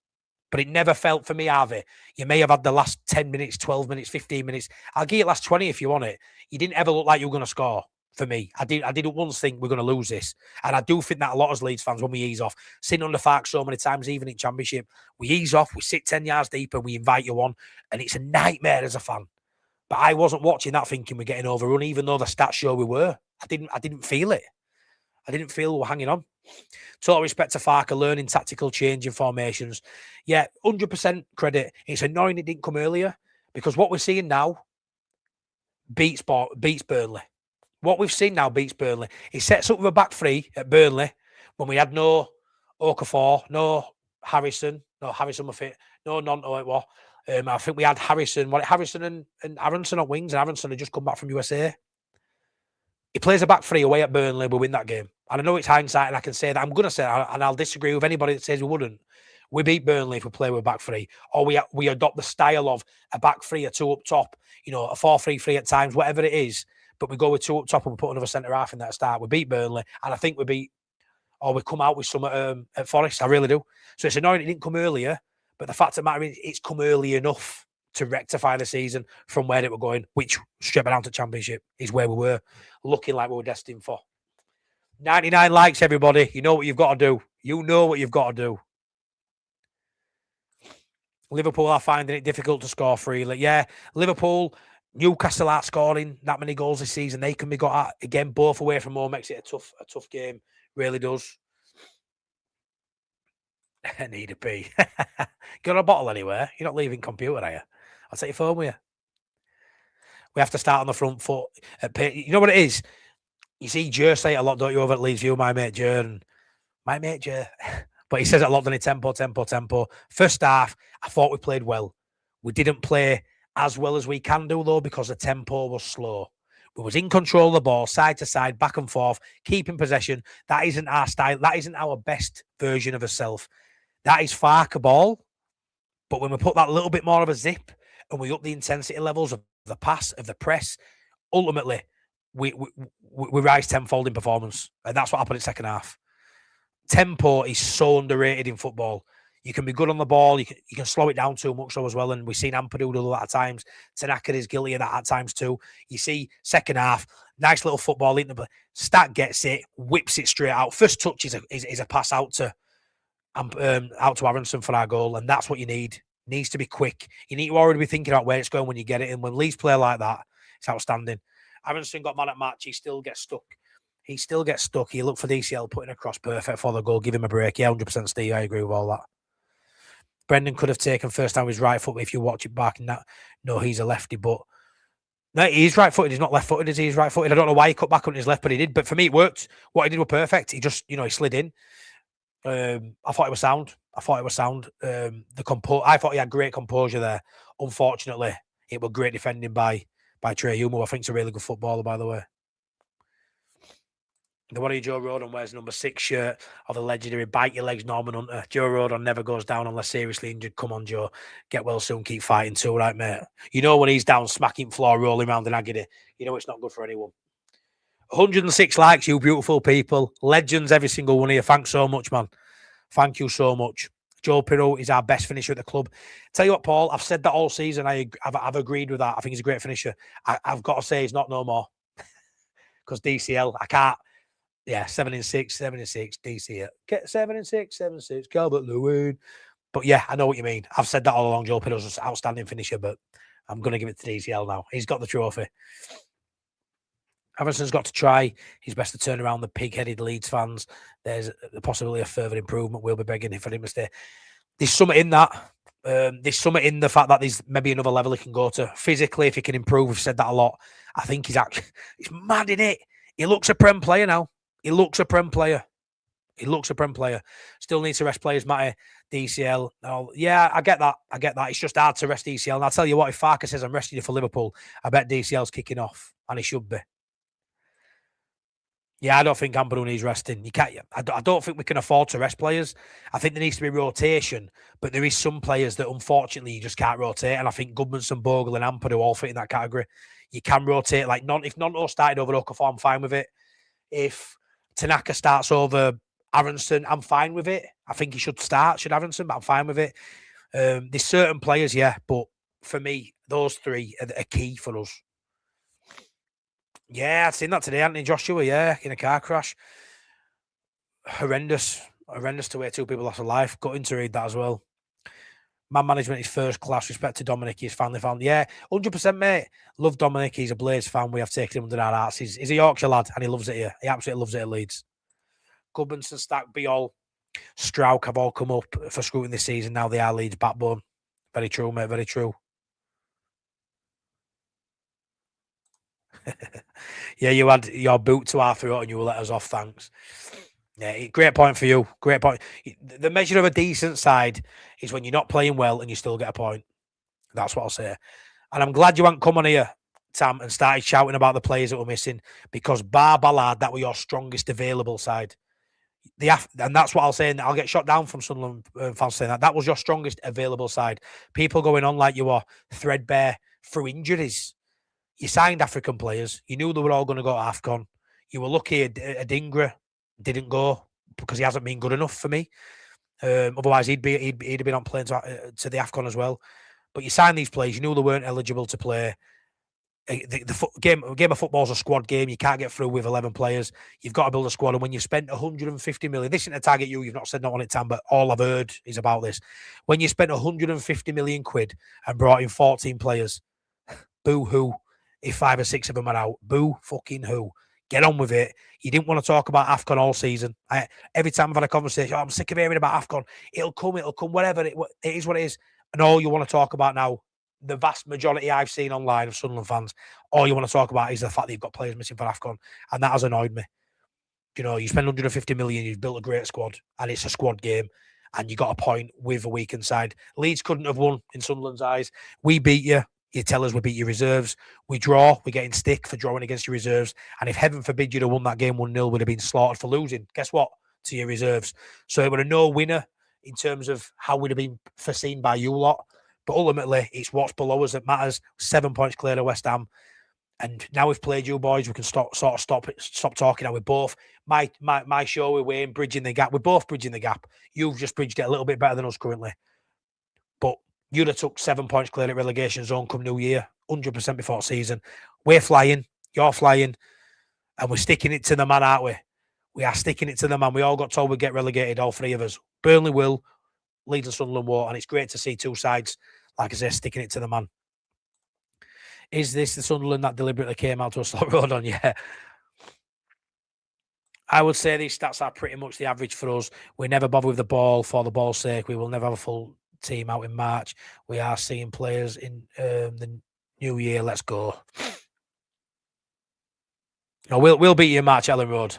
But it never felt for me, Harvey. You may have had the last 10 minutes, 12 minutes, 15 minutes. I'll give you the last 20 if you want it. You didn't ever look like you were going to score for me. I didn't once think we're going to lose this. And I do think that a lot as Leeds fans, when we ease off, sitting under Farke so many times, even in Championship, we ease off, we sit 10 yards deep and we invite you on. And it's a nightmare as a fan. But I wasn't watching that thinking we're getting overrun, even though the stats show we were. I didn't feel it. I didn't feel we were hanging on. Total respect to Farke, learning tactical change in formations. Yeah, 100% credit. It's annoying it didn't come earlier, because what we're seeing now beats Burnley. What we've seen now beats Burnley. He sets up with a back three at Burnley when we had no Okafor, no Harrison were fit, no Nonto it was. I think we had Harrison and Aronson on wings, and Aronson had just come back from USA. He plays a back three away at Burnley, we win that game. And I know it's hindsight, and I can say that. I'm going to say that, and I'll disagree with anybody that says we wouldn't. We beat Burnley if we play with a back three, or we adopt the style of a back three, a two up top, a 4-3-3 at times, whatever it is. But we go with two up top and we put another centre half in that start. We beat Burnley, and I think we come out with some at Forest. I really do. So it's annoying it didn't come earlier, but the fact of the matter is it's come early enough to rectify the season from where it were going, which straight down to Championship is where we were, looking like we were destined for. 99 likes, everybody. You know what you've got to do. You know what you've got to do. Liverpool are finding it difficult to score freely. Yeah, Liverpool, Newcastle aren't scoring that many goals this season. They can be got at again, both away from home, makes it a tough game. Really does. I need a pee. Got a bottle anywhere? You're not leaving computer, are you? I'll take your phone with you. We have to start on the front foot. You know what it is? You see Déjà say it a lot, don't you, over at Leeds View, my mate Jer. But he says it a lot, doesn't he? Tempo. First half, I thought we played well. We didn't play as well as we can do, though, because the tempo was slow. We was in control of the ball, side to side, back and forth, keeping possession. That isn't our style. That isn't our best version of ourselves. That is Farke ball. But when we put that little bit more of a zip and we up the intensity levels of the pass, of the press, ultimately, we rise tenfold in performance. And that's what happened in second half. Tempo is so underrated in football. You can be good on the ball. You can slow it down too much so as well. And we've seen Ampadu do that at times. Tanaka is guilty of that at times too. You see second half, nice little football. Stat gets it, whips it straight out. First touch is a pass out to Aronson for our goal. And that's what you need. It needs to be quick. You need to already be thinking about where it's going when you get it. And when Leeds play like that, it's outstanding. Aronson got man at match. He still gets stuck. He looked for DCL, putting across perfect for the goal. Give him a break. Yeah, 100% Steve. I agree with all that. Brendan could have taken first time his right foot if you watch it back. And no, he's a lefty, but no, he's right footed. He's not left footed, is he? He's right footed. I don't know why he cut back on his left, but he did. But for me, it worked. What he did was perfect. He just, he slid in. I thought it was sound. I thought he had great composure there. Unfortunately, it was great defending by Trey Humo. I think he's a really good footballer, by the way. The one of you, Joe Rodon, wears number 6 shirt of the legendary Bite Your Legs Norman Hunter. Joe Rodon never goes down unless seriously injured. Come on, Joe. Get well soon. Keep fighting too, right, mate? You know when he's down, smacking floor, rolling around in agony. You know it's not good for anyone. 106 likes, you beautiful people. Legends, every single one of you. Thanks so much, man. Thank you so much. Joe Pirou is our best finisher at the club. Tell you what, Paul, I've said that all season. I've agreed with that. I think he's a great finisher. I've got to say he's not no more. Because DCL, I can't. Yeah, 7 and 6, DCL. Get 7 and 6, 7 and 6, Calvert-Lewin. But yeah, I know what you mean. I've said that all along. Joe Pirou's an outstanding finisher, but I'm going to give it to DCL now. He's got the trophy. Aronson has got to try his best to turn around the pig-headed Leeds fans. There's the possibility of further improvement. We'll be begging for him to stay. There's something in that. There's something in the fact that there's maybe another level he can go to. Physically, if he can improve, we've said that a lot. I think he's mad in it. He looks a Prem player now. He looks a Prem player. Still needs to rest players, Matty. DCL. Oh, yeah, I get that. It's just hard to rest DCL. And I'll tell you what, if Farke says I'm resting you for Liverpool, I bet DCL's kicking off. And he should be. Yeah, I don't think Ampadu needs resting. You can't. I don't think we can afford to rest players. I think there needs to be rotation, but there is some players that unfortunately you just can't rotate. And I think Goodmanson, Bogle, and Ampadu all fit in that category. You can rotate. If Nonto started over Okafor, I'm fine with it. If Tanaka starts over Aronson, I'm fine with it. I think he should Aronson, but I'm fine with it. There's certain players, yeah, but for me, those three are key for us. Yeah, I'd seen that today, Anthony Joshua, in a car crash. Horrendous to where 2 people lost their life. Gutting to read that as well. Man management is first class. Respect to Dominic, his family fan. Yeah, 100%, mate. Love Dominic. He's a Blades fan. We have taken him under our hearts. He's a Yorkshire lad and he loves it here. He absolutely loves it at Leeds. Gudmundsson, Stack, Biol, Strauch have all come up for scrutiny this season. Now they are Leeds backbone. Very true, mate. Very true. Yeah, you had your boot to our throat and you will let us off. Thanks. Yeah, great point for you. Great point. The measure of a decent side is when you're not playing well and you still get a point. That's what I'll say. And I'm glad you hadn't come on here, Tam, and started shouting about the players that were missing because bar Ballard, that were your strongest available side. And that's what I'll say. And I'll get shot down from Sunderland fans saying that. That was your strongest available side. People going on like you were threadbare through injuries. You signed African players. You knew they were all going to go to AFCON. You were lucky Adingra didn't go because he hasn't been good enough for me. Otherwise, he'd have been on playing to the AFCON as well. But you signed these players. You knew they weren't eligible to play. The game of football is a squad game. You can't get through with 11 players. You've got to build a squad. And when you've spent 150 million, this isn't a target you've not said not on it, Tam, but all I've heard is about this. When you spent 150 million quid and brought in 14 players, boo-hoo. If 5 or 6 of them are out, boo fucking who. Get on with it. You didn't want to talk about AFCON all season. Every time I've had a conversation, I'm sick of hearing about AFCON. It'll come, whatever. It is what it is. And all you want to talk about now, the vast majority I've seen online of Sunderland fans, all you want to talk about is the fact that you've got players missing for AFCON. And that has annoyed me. You know, you spend 150 million, you've built a great squad, and it's a squad game, and you got a point with a weakened side. Leeds couldn't have won in Sunderland's eyes. We beat you. You tell us we beat your reserves. We draw. We're getting stick for drawing against your reserves. And if heaven forbid you'd have won that game 1-0, would have been slaughtered for losing. Guess what? To your reserves. So it would have no winner in terms of how we'd have been foreseen by you lot. But ultimately, it's what's below us that matters. 7 points clear of West Ham. And now we've played you boys, we can stop talking. Now we're both my show, we're Wayne, bridging the gap. We're both bridging the gap. You've just bridged it a little bit better than us currently. But you'd have took 7 points clear at relegation zone come New Year, 100% before season. We're flying, you're flying, and we're sticking it to the man, aren't we? We are sticking it to the man. We all got told we'd get relegated, all 3 of us. Burnley will, Leeds and Sunderland won't, and it's great to see 2 sides, like I say, sticking it to the man. Is this the Sunderland that deliberately came out to a slot Rodon? Yeah. I would say these stats are pretty much the average for us. We never bother with the ball for the ball's sake. We will never have a full team out in March. We are seeing players in the new year. Let's go. No, we'll beat you in March, Ellen Road.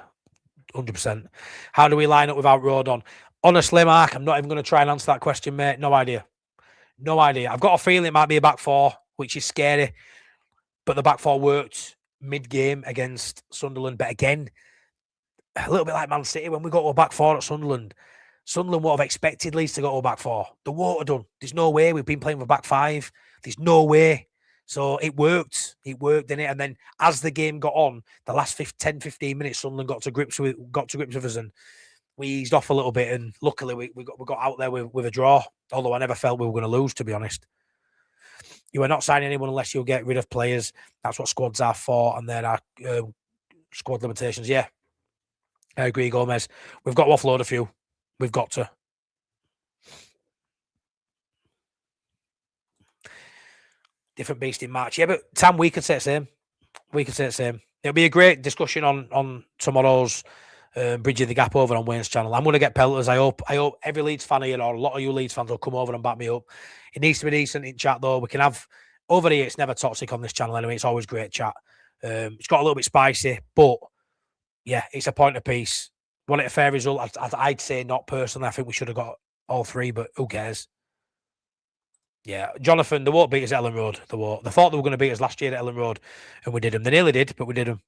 100%. How do we line up without Rodon? Honestly, Mark, I'm not even going to try and answer that question, mate. No idea. No idea. I've got a feeling it might be a back 4, which is scary. But the back 4 worked mid-game against Sunderland. But again, a little bit like Man City, when we got to a back 4 at Sunderland would have expected Leeds to go to a back 4. The water done. There's no way. We've been playing with back 5. There's no way. So it worked. It worked, didn't it? And then as the game got on, the last 10, 15 minutes, Sunderland got to grips with us, and we eased off a little bit. And luckily, we got out there with a draw. Although I never felt we were going to lose, to be honest. You are not signing anyone unless you get rid of players. That's what squads are for, and there are squad limitations. Yeah, I agree, Gomez. We've got to offload a few. We've got to. Different beast in March. Yeah, but Tam, we could say the same. We could say the same. It'll be a great discussion on tomorrow's Bridging the Gap over on Wayne's channel. I'm going to get pelters. I hope every Leeds fan here, or a lot of you Leeds fans, will come over and back me up. It needs to be decent in chat, though. We can have, over here, it's never toxic on this channel anyway. It's always great chat. It's got a little bit spicy, but yeah, it's a point apiece. Want it a fair result? I'd say not personally. I think we should have got all 3, but who cares? Yeah, Jonathan, they won't beat us at Ellen Road. They won't. They thought they were going to beat us last year at Ellen Road, and we did them. They nearly did, but we did them.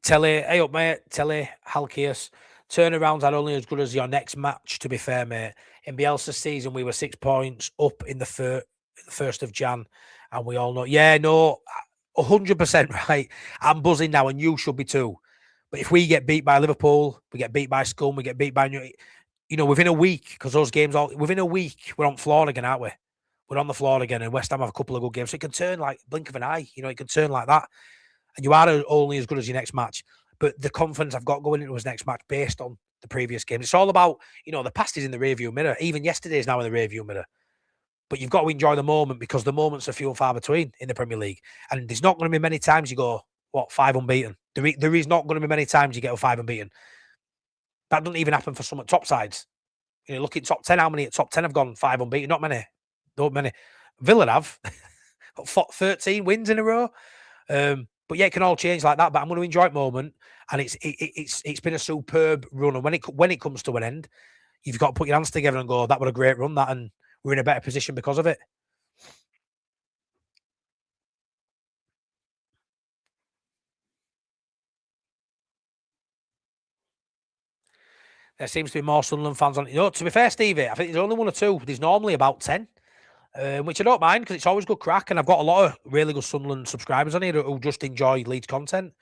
Telly, hey up, mate. Telly, Halkias. Turnarounds are only as good as your next match, to be fair, mate. In Bielsa's season, we were 6 points up in the 1st of Jan, and we all know. Yeah, no, 100% right. I'm buzzing now, and you should be too. But if we get beat by Liverpool, we get beat by Scum, we get beat by within a week, because those games within a week, we're on the floor again, aren't we? We're on the floor again, and West Ham have a couple of good games. So it can turn like blink of an eye. It can turn like that. And you are only as good as your next match. But the confidence I've got going into his next match based on the previous game, it's all about, the past is in the rearview mirror. Even yesterday is now in the rearview mirror. But you've got to enjoy the moment, because the moments are few and far between in the Premier League. And there's not going to be many times you go, 5 unbeaten. There is not going to be many times you get a 5 unbeaten. That doesn't even happen for some top sides. Look at top 10. How many at top 10 have gone 5 unbeaten? Not many. Not many. Villa have. 13 wins in a row. But yeah, it can all change like that. But I'm going to enjoy it moment. And it's been a superb run. And when it comes to an end, you've got to put your hands together and go, that was a great run, that, and we're in a better position because of it. There seems to be more Sunderland fans on it. To be fair, Stevie, I think there's only 1 or 2. There's normally about 10, which I don't mind, because it's always good crack. And I've got a lot of really good Sunderland subscribers on here who just enjoy Leeds content.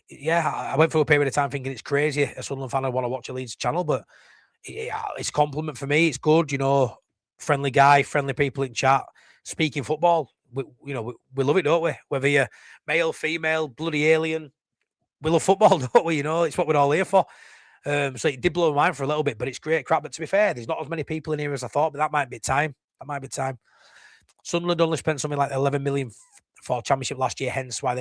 Yeah, I went through a period of time thinking it's crazy a Sunderland fan would want to watch a Leeds channel, but it's a compliment for me. It's good, friendly guy, friendly people in chat, speaking football. We love it, don't we? Whether you're male, female, bloody alien, we love football, don't we? It's what we're all here for. So it did blow my mind for a little bit, but it's great crap. But to be fair, there's not as many people in here as I thought, but that might be time. Sunderland only spent something like 11 million for Championship last year, hence why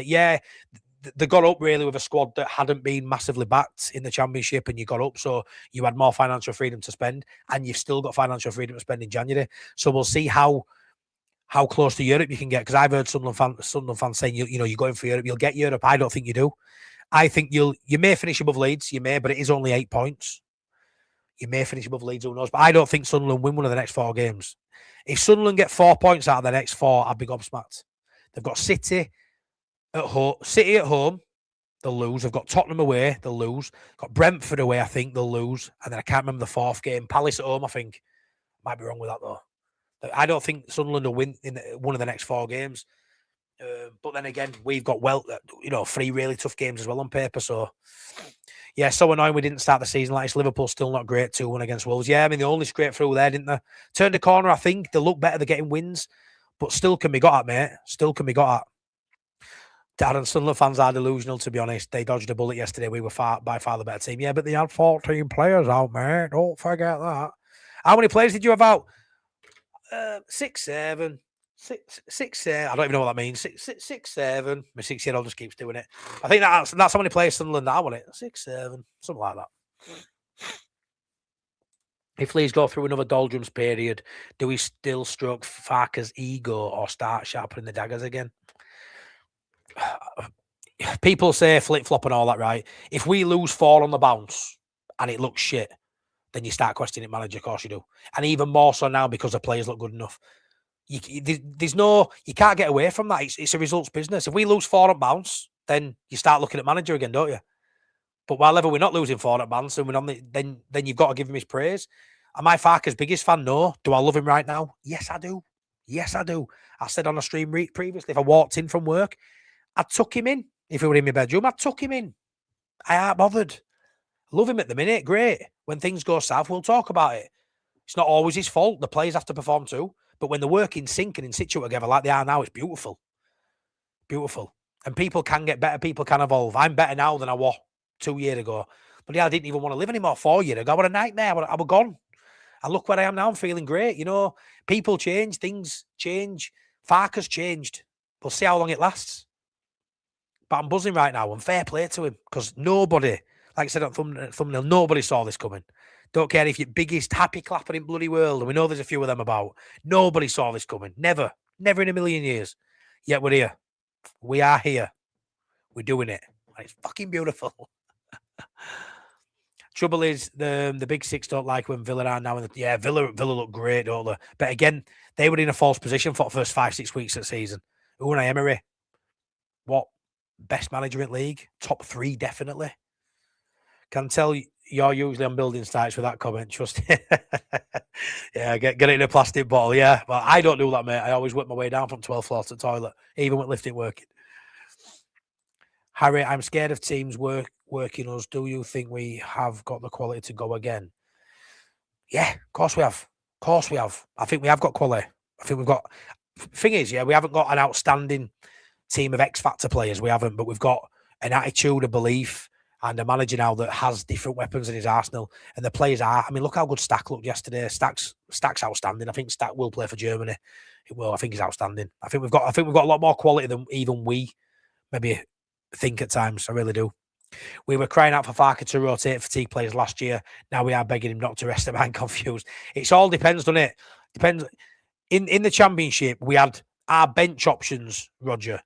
they got up really with a squad that hadn't been massively backed in the Championship, and you got up, so you had more financial freedom to spend, and you've still got financial freedom to spend in January. So we'll see how close to Europe you can get, because I've heard Sunderland fans saying, you're going for Europe, you'll get Europe. I don't think you do. I think you may finish above Leeds, but it is only 8 points. You may finish above Leeds, who knows? But I don't think Sunderland win one of the next 4 games. If Sunderland get 4 points out of the next 4, I'd be gobsmacked. They've got City at home, they'll lose. They've got Tottenham away, they'll lose. Got Brentford away, I think they'll lose. And then I can't remember the 4th game. Palace at home, I think. Might be wrong with that, though. I don't think Sunderland will win in one of the next 4 games. But then again, we've got 3 really tough games as well on paper. So, yeah, so annoying we didn't start the season like this. Liverpool still not great, 2-1 against Wolves. Yeah, I mean, they only scraped through there, didn't they? Turned the corner, I think. They look better, they're getting wins. But still can be got at, mate. Still can be got at. Darren, Sunderland fans are delusional, to be honest. They dodged a bullet yesterday. We were by far the better team. Yeah, but they had 14 players out, mate. Don't forget that. How many players did you have out? 6, 7. 6, 7. I don't even know what that means. 6, 7. My 6-year-old just keeps doing it. I think that's how many players Sunderland are, wasn't it? 6, 7. Something like that. If Leeds go through another doldrums period, do we still stroke Farke's ego or start sharpening the daggers again? People say flip-flop and all that, right? If we lose 4 on the bounce and it looks shit, then you start questioning manager, of course you do. And even more so now because the players look good enough. You can't get away from that. It's a results business. If we lose 4 on bounce, then you start looking at manager again, don't you? But while ever we're not losing 4 at bounce, and we're on then you've got to give him his praise. Am I Farke's biggest fan? No. Do I love him right now? Yes, I do. Yes, I do. I said on a stream previously, if I walked in from work, I'd tuck him in. If he were in my bedroom, I'd tuck him in. I aren't bothered. Love him at the minute. Great. When things go south, we'll talk about it. It's not always his fault. The players have to perform too. But when they're working sync and in situ together like they are now, it's beautiful. Beautiful. And people can get better. People can evolve. I'm better now than I was 2 years ago. But yeah, I didn't even want to live anymore 4 years ago. What a nightmare. I was gone. And look where I am now. I'm feeling great. People change. Things change. Farke's changed. We'll see how long it lasts. But I'm buzzing right now, and fair play to him, because nobody, like I said on thumbnail, nobody saw this coming. Don't care if you're biggest happy clapper in bloody world, and we know there's a few of them about. Nobody saw this coming. Never in a million years. Yet we're here. We are here. We're doing it. And it's fucking beautiful. Trouble is, the big 6 don't like when Villa are now. Villa look great, don't they? But again, they were in a false position for the first 5-6 weeks of the season. Unai Emery, what? Best manager in league, top 3 definitely. Can tell you're usually on building sites with that comment. Trust. Yeah, get it in a plastic bottle. Yeah, but I don't do that, mate. I always work my way down from 12th floor to the toilet, even with lifting working. Harry, I'm scared of teams working us. Do you think we have got the quality to go again? Yeah, of course we have. Of course we have. I think we have got quality. I think we've got. Thing is, yeah, we haven't got an outstanding team of X factor players. We haven't, but we've got an attitude, a belief, and a manager now that has different weapons in his arsenal. And the players are. I mean, look how good Stack looked yesterday. Stack's outstanding. I think Stack will play for Germany. It will. I think he's outstanding. I think we've got a lot more quality than even we maybe think at times. I really do. We were crying out for Farke to rotate fatigue players last year. Now we are begging him not to rest them and confused. It's all depends, doesn't it? Depends. In the Championship, we had our bench options, Roger,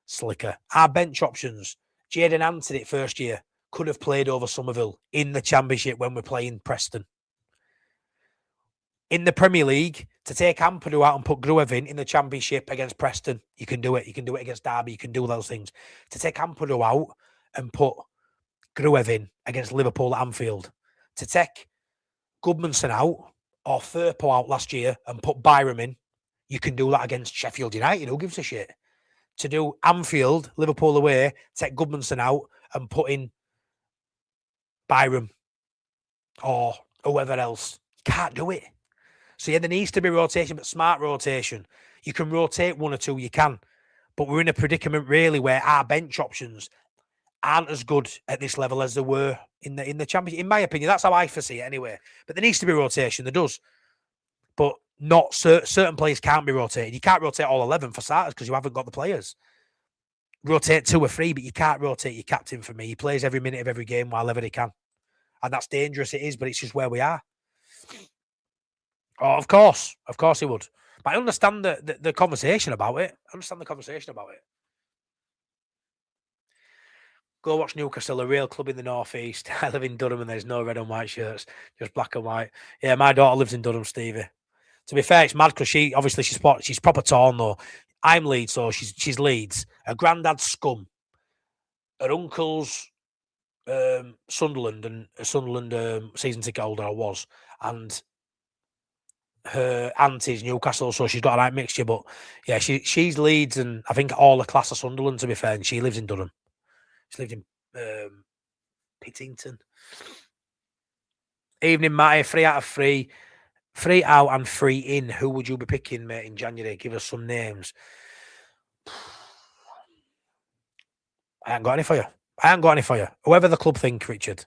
Slicker. Our bench options. Jaden Anthony first year could have played over Somerville in the Championship when we're playing Preston. In the Premier League, to take Ampadu out and put Gruev in the Championship against Preston, you can do it. You can do it against Derby. You can do those things. To take Ampadu out and put Gruev in against Liverpool at Anfield. To take Goodmanson out or Firpo out last year and put Byram in, you can do that against Sheffield United. Who gives a shit? To do Anfield, Liverpool away, take Goodmanson out and put in Byram or whoever else. You can't do it. So yeah, there needs to be rotation, but smart rotation. You can rotate one or two, you can. But we're in a predicament really where our bench options aren't as good at this level as they were in the Championship. In my opinion, that's how I foresee it anyway. But there needs to be rotation. There does. But not certain players can't be rotated. You can't rotate all 11 for starters because you haven't got the players. Rotate 2 or 3, but you can't rotate your captain for me. He plays every minute of every game while ever he can. And that's dangerous, it is, but it's just where we are. Oh, of course he would. But I understand the conversation about it. Go watch Newcastle, a real club in the northeast. I live in Durham and there's no red and white shirts, just black and white. Yeah, my daughter lives in Durham, Stevie. To be fair, it's mad because she's proper torn though. I'm Leeds, so she's Leeds. Her granddad's Scum. Her uncle's Sunderland, and a Sunderland season ticket holder I was, and her auntie's Newcastle, so she's got a right mixture. But yeah, she's Leeds, and I think all the class of Sunderland, to be fair, and she lives in Durham. She lived in Pittington. Evening, Matty. 3 out of 3. 3 out and 3 in. Who would you be picking, mate, in January? Give us some names. I ain't got any for you. Whoever the club think, Richard.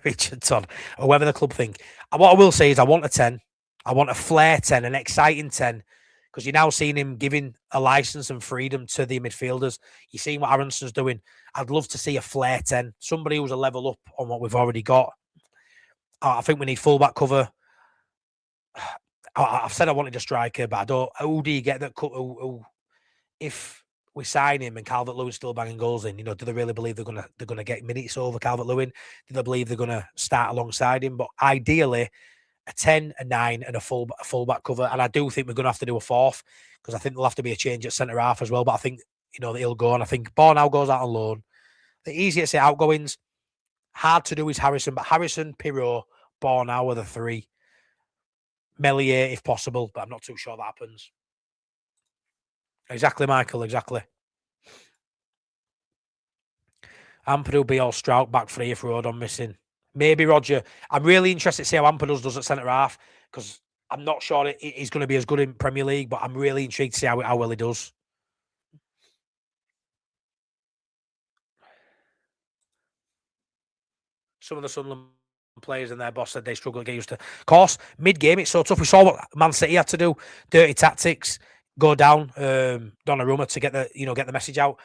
Richard Todd. Whoever the club think. And what I will say is I want a 10. I want a flair 10, an exciting 10. Because you're now seeing him giving a license and freedom to the midfielders. You're seeing what Aronson's doing. I'd love to see a flair 10. Somebody who's a level up on what we've already got. I think we need fullback cover. I've said I wanted a striker, but I don't. Who do you get that? If we sign him and Calvert-Lewin's still banging goals in, do they really believe they're gonna get minutes over Calvert-Lewin? Do they believe they're gonna start alongside him? But ideally, a 10, a 9, and a fullback cover. And I do think we're gonna have to do a fourth because I think there'll have to be a change at centre half as well. But I think that he'll go, and I think Bornau goes out on loan. The easiest to say outgoings, hard to do is Harrison, but Harrison, Pirro, Bornau are the 3. Melier, if possible, but I'm not too sure that happens. Exactly, Michael, exactly. Ampadu be all Strout, back 3 if Rodon missing. Maybe Roger. I'm really interested to see how Ampadu does at centre half because I'm not sure he's going to be as good in Premier League, but I'm really intrigued to see how well he does. Some of the Sunderland players and their boss said they struggle to get used to. Of course, mid-game, it's so tough. We saw what Man City had to do. Dirty tactics, go down Donnarumma to get the message out.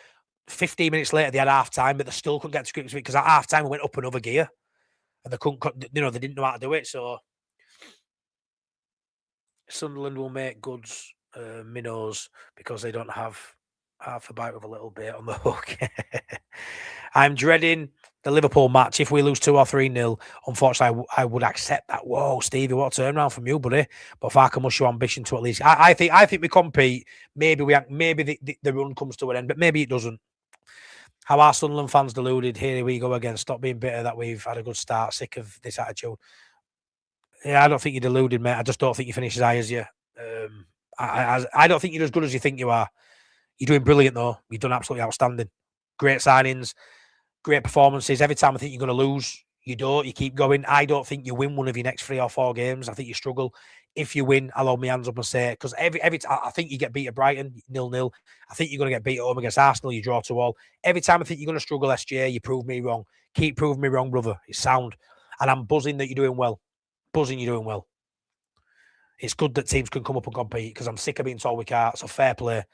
15 minutes later, they had half-time, but they still couldn't get to grips with it because at half-time, we went up another gear. And they couldn't, they didn't know how to do it. So Sunderland will make goods, minnows, because they don't have half a bite with a little bit on the hook. I'm dreading the Liverpool match. If we lose 2 or 3-0, unfortunately, I would accept that. Whoa, Stevie, what a turnaround from you, buddy. But Farke must show ambition to at least. I think we compete. Maybe the run comes to an end, but maybe it doesn't. How are Sunderland fans deluded? Here we go again. Stop being bitter that we've had a good start. Sick of this attitude. Yeah, I don't think you're deluded, mate. I just don't think you finish as high as you. I don't think you're as good as you think you are. You're doing brilliant, though. You've done absolutely outstanding. Great signings, great performances. Every time I think you're going to lose, You don't. You keep going. I don't think you win one of your next 3 or 4 games. I think you struggle. If you win, I'll hold my hands up and say it, because every time I think you get beat at Brighton 0-0. I think you're going to get beat at home against Arsenal. You draw to all. Every time I think you're going to struggle SGA, you prove me wrong. Keep proving me wrong, brother. It's sound, and I'm buzzing that you're doing well. Buzzing you're doing well. It's good that teams can come up and compete, because I'm sick of being told we can't. So fair play.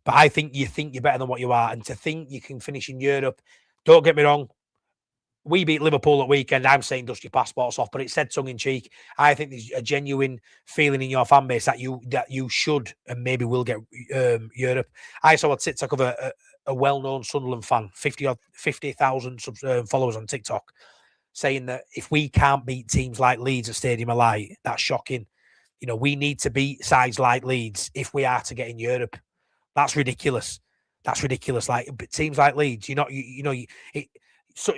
But I think you're better than what you are, and to think you can finish in Europe. Don't get me wrong. We beat Liverpool at weekend. I'm saying dust your passports off, but it's said tongue in cheek. I think there's a genuine feeling in your fan base that you should and maybe will get Europe. I saw a TikTok of a well-known Sunderland fan, 50,000 followers on TikTok, saying that if we can't beat teams like Leeds at Stadium of Light, that's shocking. You know, we need to beat sides like Leeds if we are to get in Europe. That's ridiculous. That's ridiculous. Like teams like Leeds, so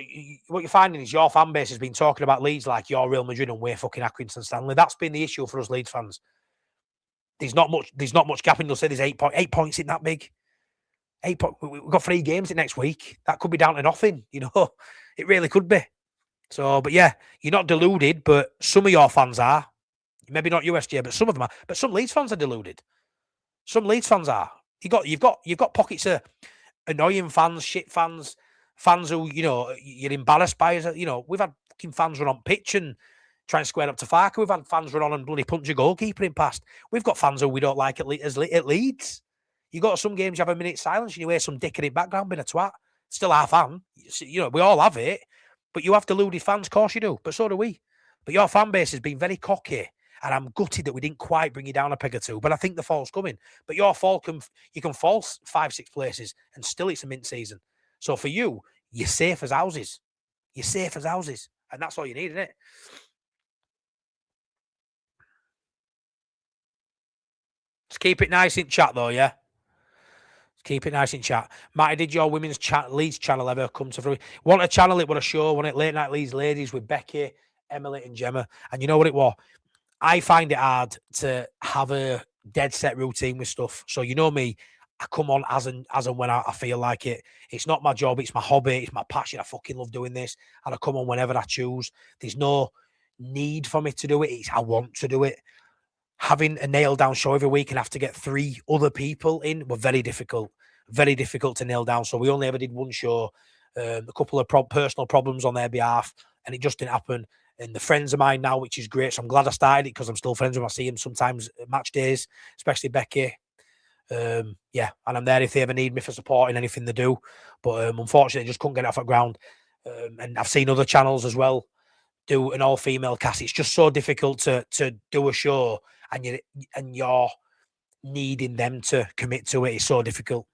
what you're finding is your fan base has been talking about Leeds like you're Real Madrid and we're fucking Accrington Stanley. That's been the issue for us Leeds fans. There's not much gap, and you'll say there's 8 points in that big. 8 points. We've got 3 games next week. That could be down to nothing. You know, it really could be. So, but yeah, you're not deluded, but some of your fans are. Maybe not USJ, but some of them are. But some Leeds fans are deluded. Some Leeds fans are. You've got pockets of annoying fans, shit fans. Fans who, you know, you're embarrassed by. You know, we've had fucking fans run on pitch and try and square up to Farke. We've had fans run on and bloody punch a goalkeeper in past. We've got fans who we don't like at Leeds. You got some games you have a minute silence and you hear some dick in the background being a twat. Still our fan. You know, we all have it. But you have deluded fans, of course you do. But so do we. But your fan base has been very cocky. And I'm gutted that we didn't quite bring you down a peg or two. But I think the fall's coming. But your fall you can fall 5-6 places and still it's a mint season. So for you, you're safe as houses. You're safe as houses. And that's all you need, isn't it? Let's keep it nice in chat, though, yeah? Let's keep it nice in chat. Matty, did your women's Leeds channel ever come to fruition? Want a channel, it was a show, want it Late Night Leeds Ladies with Becky, Emily and Gemma. And you know what it was? I find it hard to have a dead set routine with stuff. So you know me, I come on as and when I feel like it. It's not my job, it's my hobby, it's my passion. I fucking love doing this. And I come on whenever I choose. There's no need for me to do it. It's I want to do it. Having a nailed down show every week and have to get 3 other people in were very difficult. Very difficult to nail down. So we only ever did one show, a couple of personal problems on their behalf, and it just didn't happen. And the friends of mine now, which is great. So I'm glad I started it because I'm still friends with them. I see them sometimes at match days, especially Becky. Yeah, and I'm there if they ever need me for support in anything they do. But unfortunately, I just couldn't get it off the ground. And I've seen other channels as well do an all-female cast. It's just so difficult to do a show and you're needing them to commit to it. It's so difficult.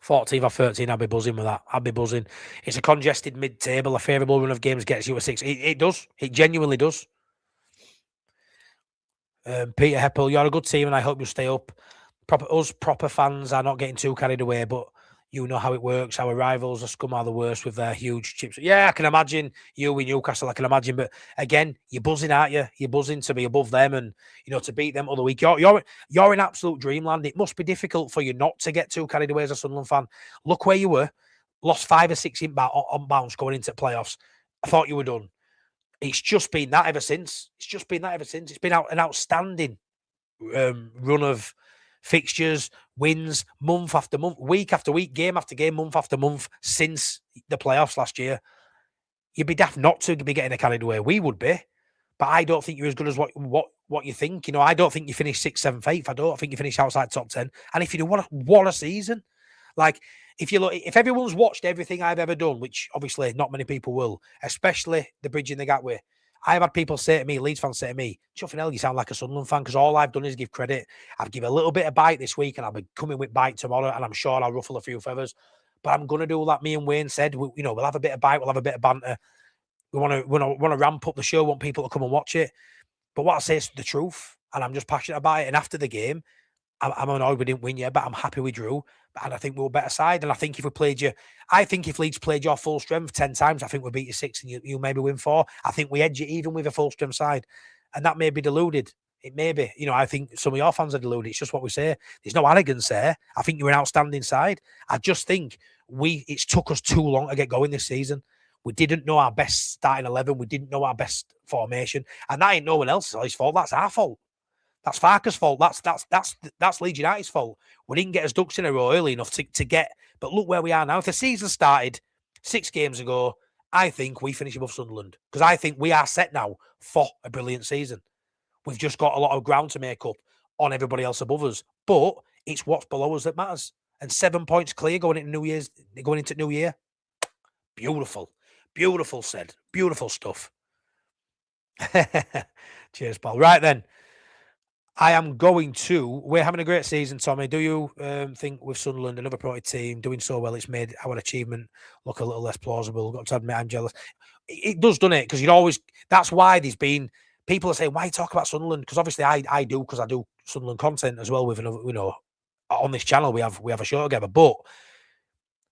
14th or 13th, I'll be buzzing with that. I'll be buzzing. It's a congested mid-table. A favourable run of games gets you a 6. It does. It genuinely does. Peter Heppel, you're a good team and I hope you stay up. Proper fans are not getting too carried away, but you know how it works. Our rivals, the scum, are the worst with their huge chips. Yeah, I can imagine you in Newcastle. I can imagine, but again, you're buzzing, aren't you? You're buzzing to be above them and to beat them other week. You're in absolute dreamland. It must be difficult for you not to get too carried away as a Sunderland fan. Look where you were, lost 5 or 6 on bounce going into playoffs. I thought you were done. It's just been that ever since. It's been an outstanding run of fixtures, wins, month after month, week after week, game after game, month after month since the playoffs last year. You'd be daft not to be getting carried away. We would be, but I don't think you're as good as what you think. I don't think you finish 6th, 7th, 8th. I don't think you finish outside top 10. And if you do, what a season! Like if everyone's watched everything I've ever done, which obviously not many people will, especially the Bridging the Gap way. I've had people say to me, Leeds fans say to me, chuffing hell, you sound like a Sunderland fan, because all I've done is give credit. I've given a little bit of bite this week and I'll be coming with bite tomorrow and I'm sure I'll ruffle a few feathers. But I'm going to do like me and Wayne said. We'll have a bit of bite, we'll have a bit of banter. We want to ramp up the show, want people to come and watch it. But what I say is the truth and I'm just passionate about it. And after the game, I'm annoyed we didn't win yet, but I'm happy we drew. And I think we were a better side. And I think if Leeds played your full strength 10 times, I think we'll beat you 6 and you maybe win 4. I think we edge it even with a full strength side. And that may be deluded. It may be, I think some of your fans are deluded. It's just what we say. There's no arrogance there. I think you're an outstanding side. I just think it's took us too long to get going this season. We didn't know our best starting 11. We didn't know our best formation. And that ain't no one else's fault. That's our fault. That's Farke's fault. That's Leeds United's fault. We didn't get his ducks in a row early enough to get. But look where we are now. If the season started 6 games ago, I think we finish above Sunderland, because I think we are set now for a brilliant season. We've just got a lot of ground to make up on everybody else above us, but it's what's below us that matters. And 7 points clear going into New Year. Beautiful, beautiful said, beautiful stuff. Cheers, pal. Right then. We're having a great season, Tommy. Do you think with Sunderland, another promoted team, doing so well, it's made our achievement look a little less plausible? Got to admit, I'm jealous. It does, doesn't it? Because that's why there's been, people are saying, why talk about Sunderland? Because obviously I do, because I do Sunderland content as well with another, on this channel, we have a show together, but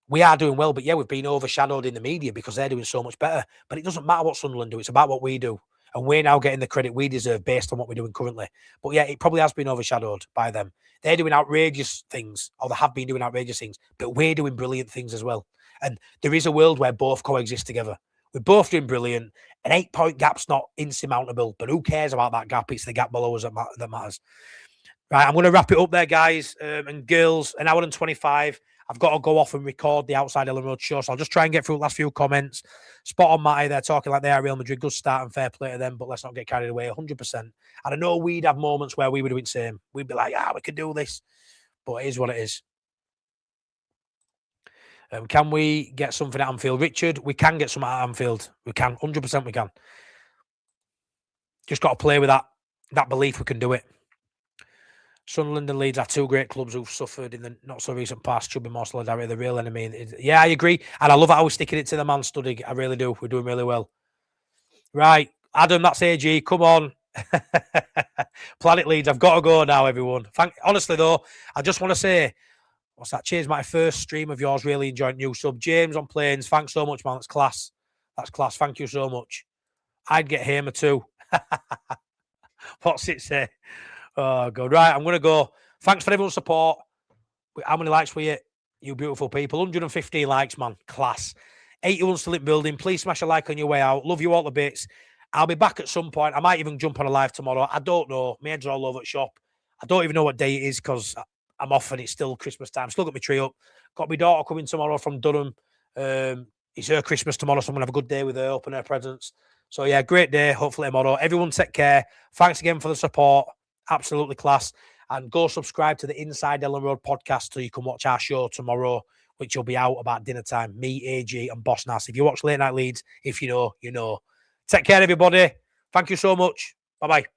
we are doing well. But yeah, we've been overshadowed in the media because they're doing so much better. But it doesn't matter what Sunderland do. It's about what we do. And we're now getting the credit we deserve based on what we're doing currently. But yeah, it probably has been overshadowed by them. They're doing outrageous things, or they have been doing outrageous things, but we're doing brilliant things as well. And there is a world where both coexist together. We're both doing brilliant. An 8-point gap's not insurmountable, but who cares about that gap? It's the gap below us that matters. Right, I'm going to wrap it up there, guys and girls. 1 hour and 25. I've got to go off and record the Outside Ellen Road show, so I'll just try and get through the last few comments. Spot on, Matty. They're talking like they are Real Madrid. Good start and fair play to them, but let's not get carried away. 100%. And I know we'd have moments where we would do the same. We'd be like, we could do this. But it is what it is. Can we get something at Anfield? Richard, we can get something at Anfield. We can. 100% we can. Just got to play with that belief we can do it. Sunderland and Leeds are 2 great clubs who've suffered in the not-so-recent past. Should be more solidarity. The real enemy. Yeah, I agree. And I love how we're sticking it to the man study. I really do. We're doing really well. Right. Adam, that's AG. Come on. Planet Leeds. I've got to go now, everyone. Honestly, though, I just want to say, what's that? Cheers, my first stream of yours. Really enjoyed new sub. James on Planes. Thanks so much, man. That's class. That's class. Thank you so much. I'd get Hamer too. What's it say? Oh, God. Right, I'm going to go. Thanks for everyone's support. How many likes were you? You beautiful people. 115 likes, man. Class. 81 still in building. Please smash a like on your way out. Love you all the bits. I'll be back at some point. I might even jump on a live tomorrow. I don't know. My head's all over the shop. I don't even know what day it is because I'm off and it's still Christmas time. Still got my tree up. Got my daughter coming tomorrow from Durham. It's her Christmas tomorrow, so I'm going to have a good day with her, open her presents. So, yeah, great day. Hopefully tomorrow. Everyone take care. Thanks again for the support. Absolutely class. And go subscribe to the Inside Ellen Road podcast so you can watch our show tomorrow, which will be out about dinner time. Me, AG, and Boss Nass. If you watch Late Night Leeds, if you know, you know. Take care, everybody. Thank you so much. Bye-bye.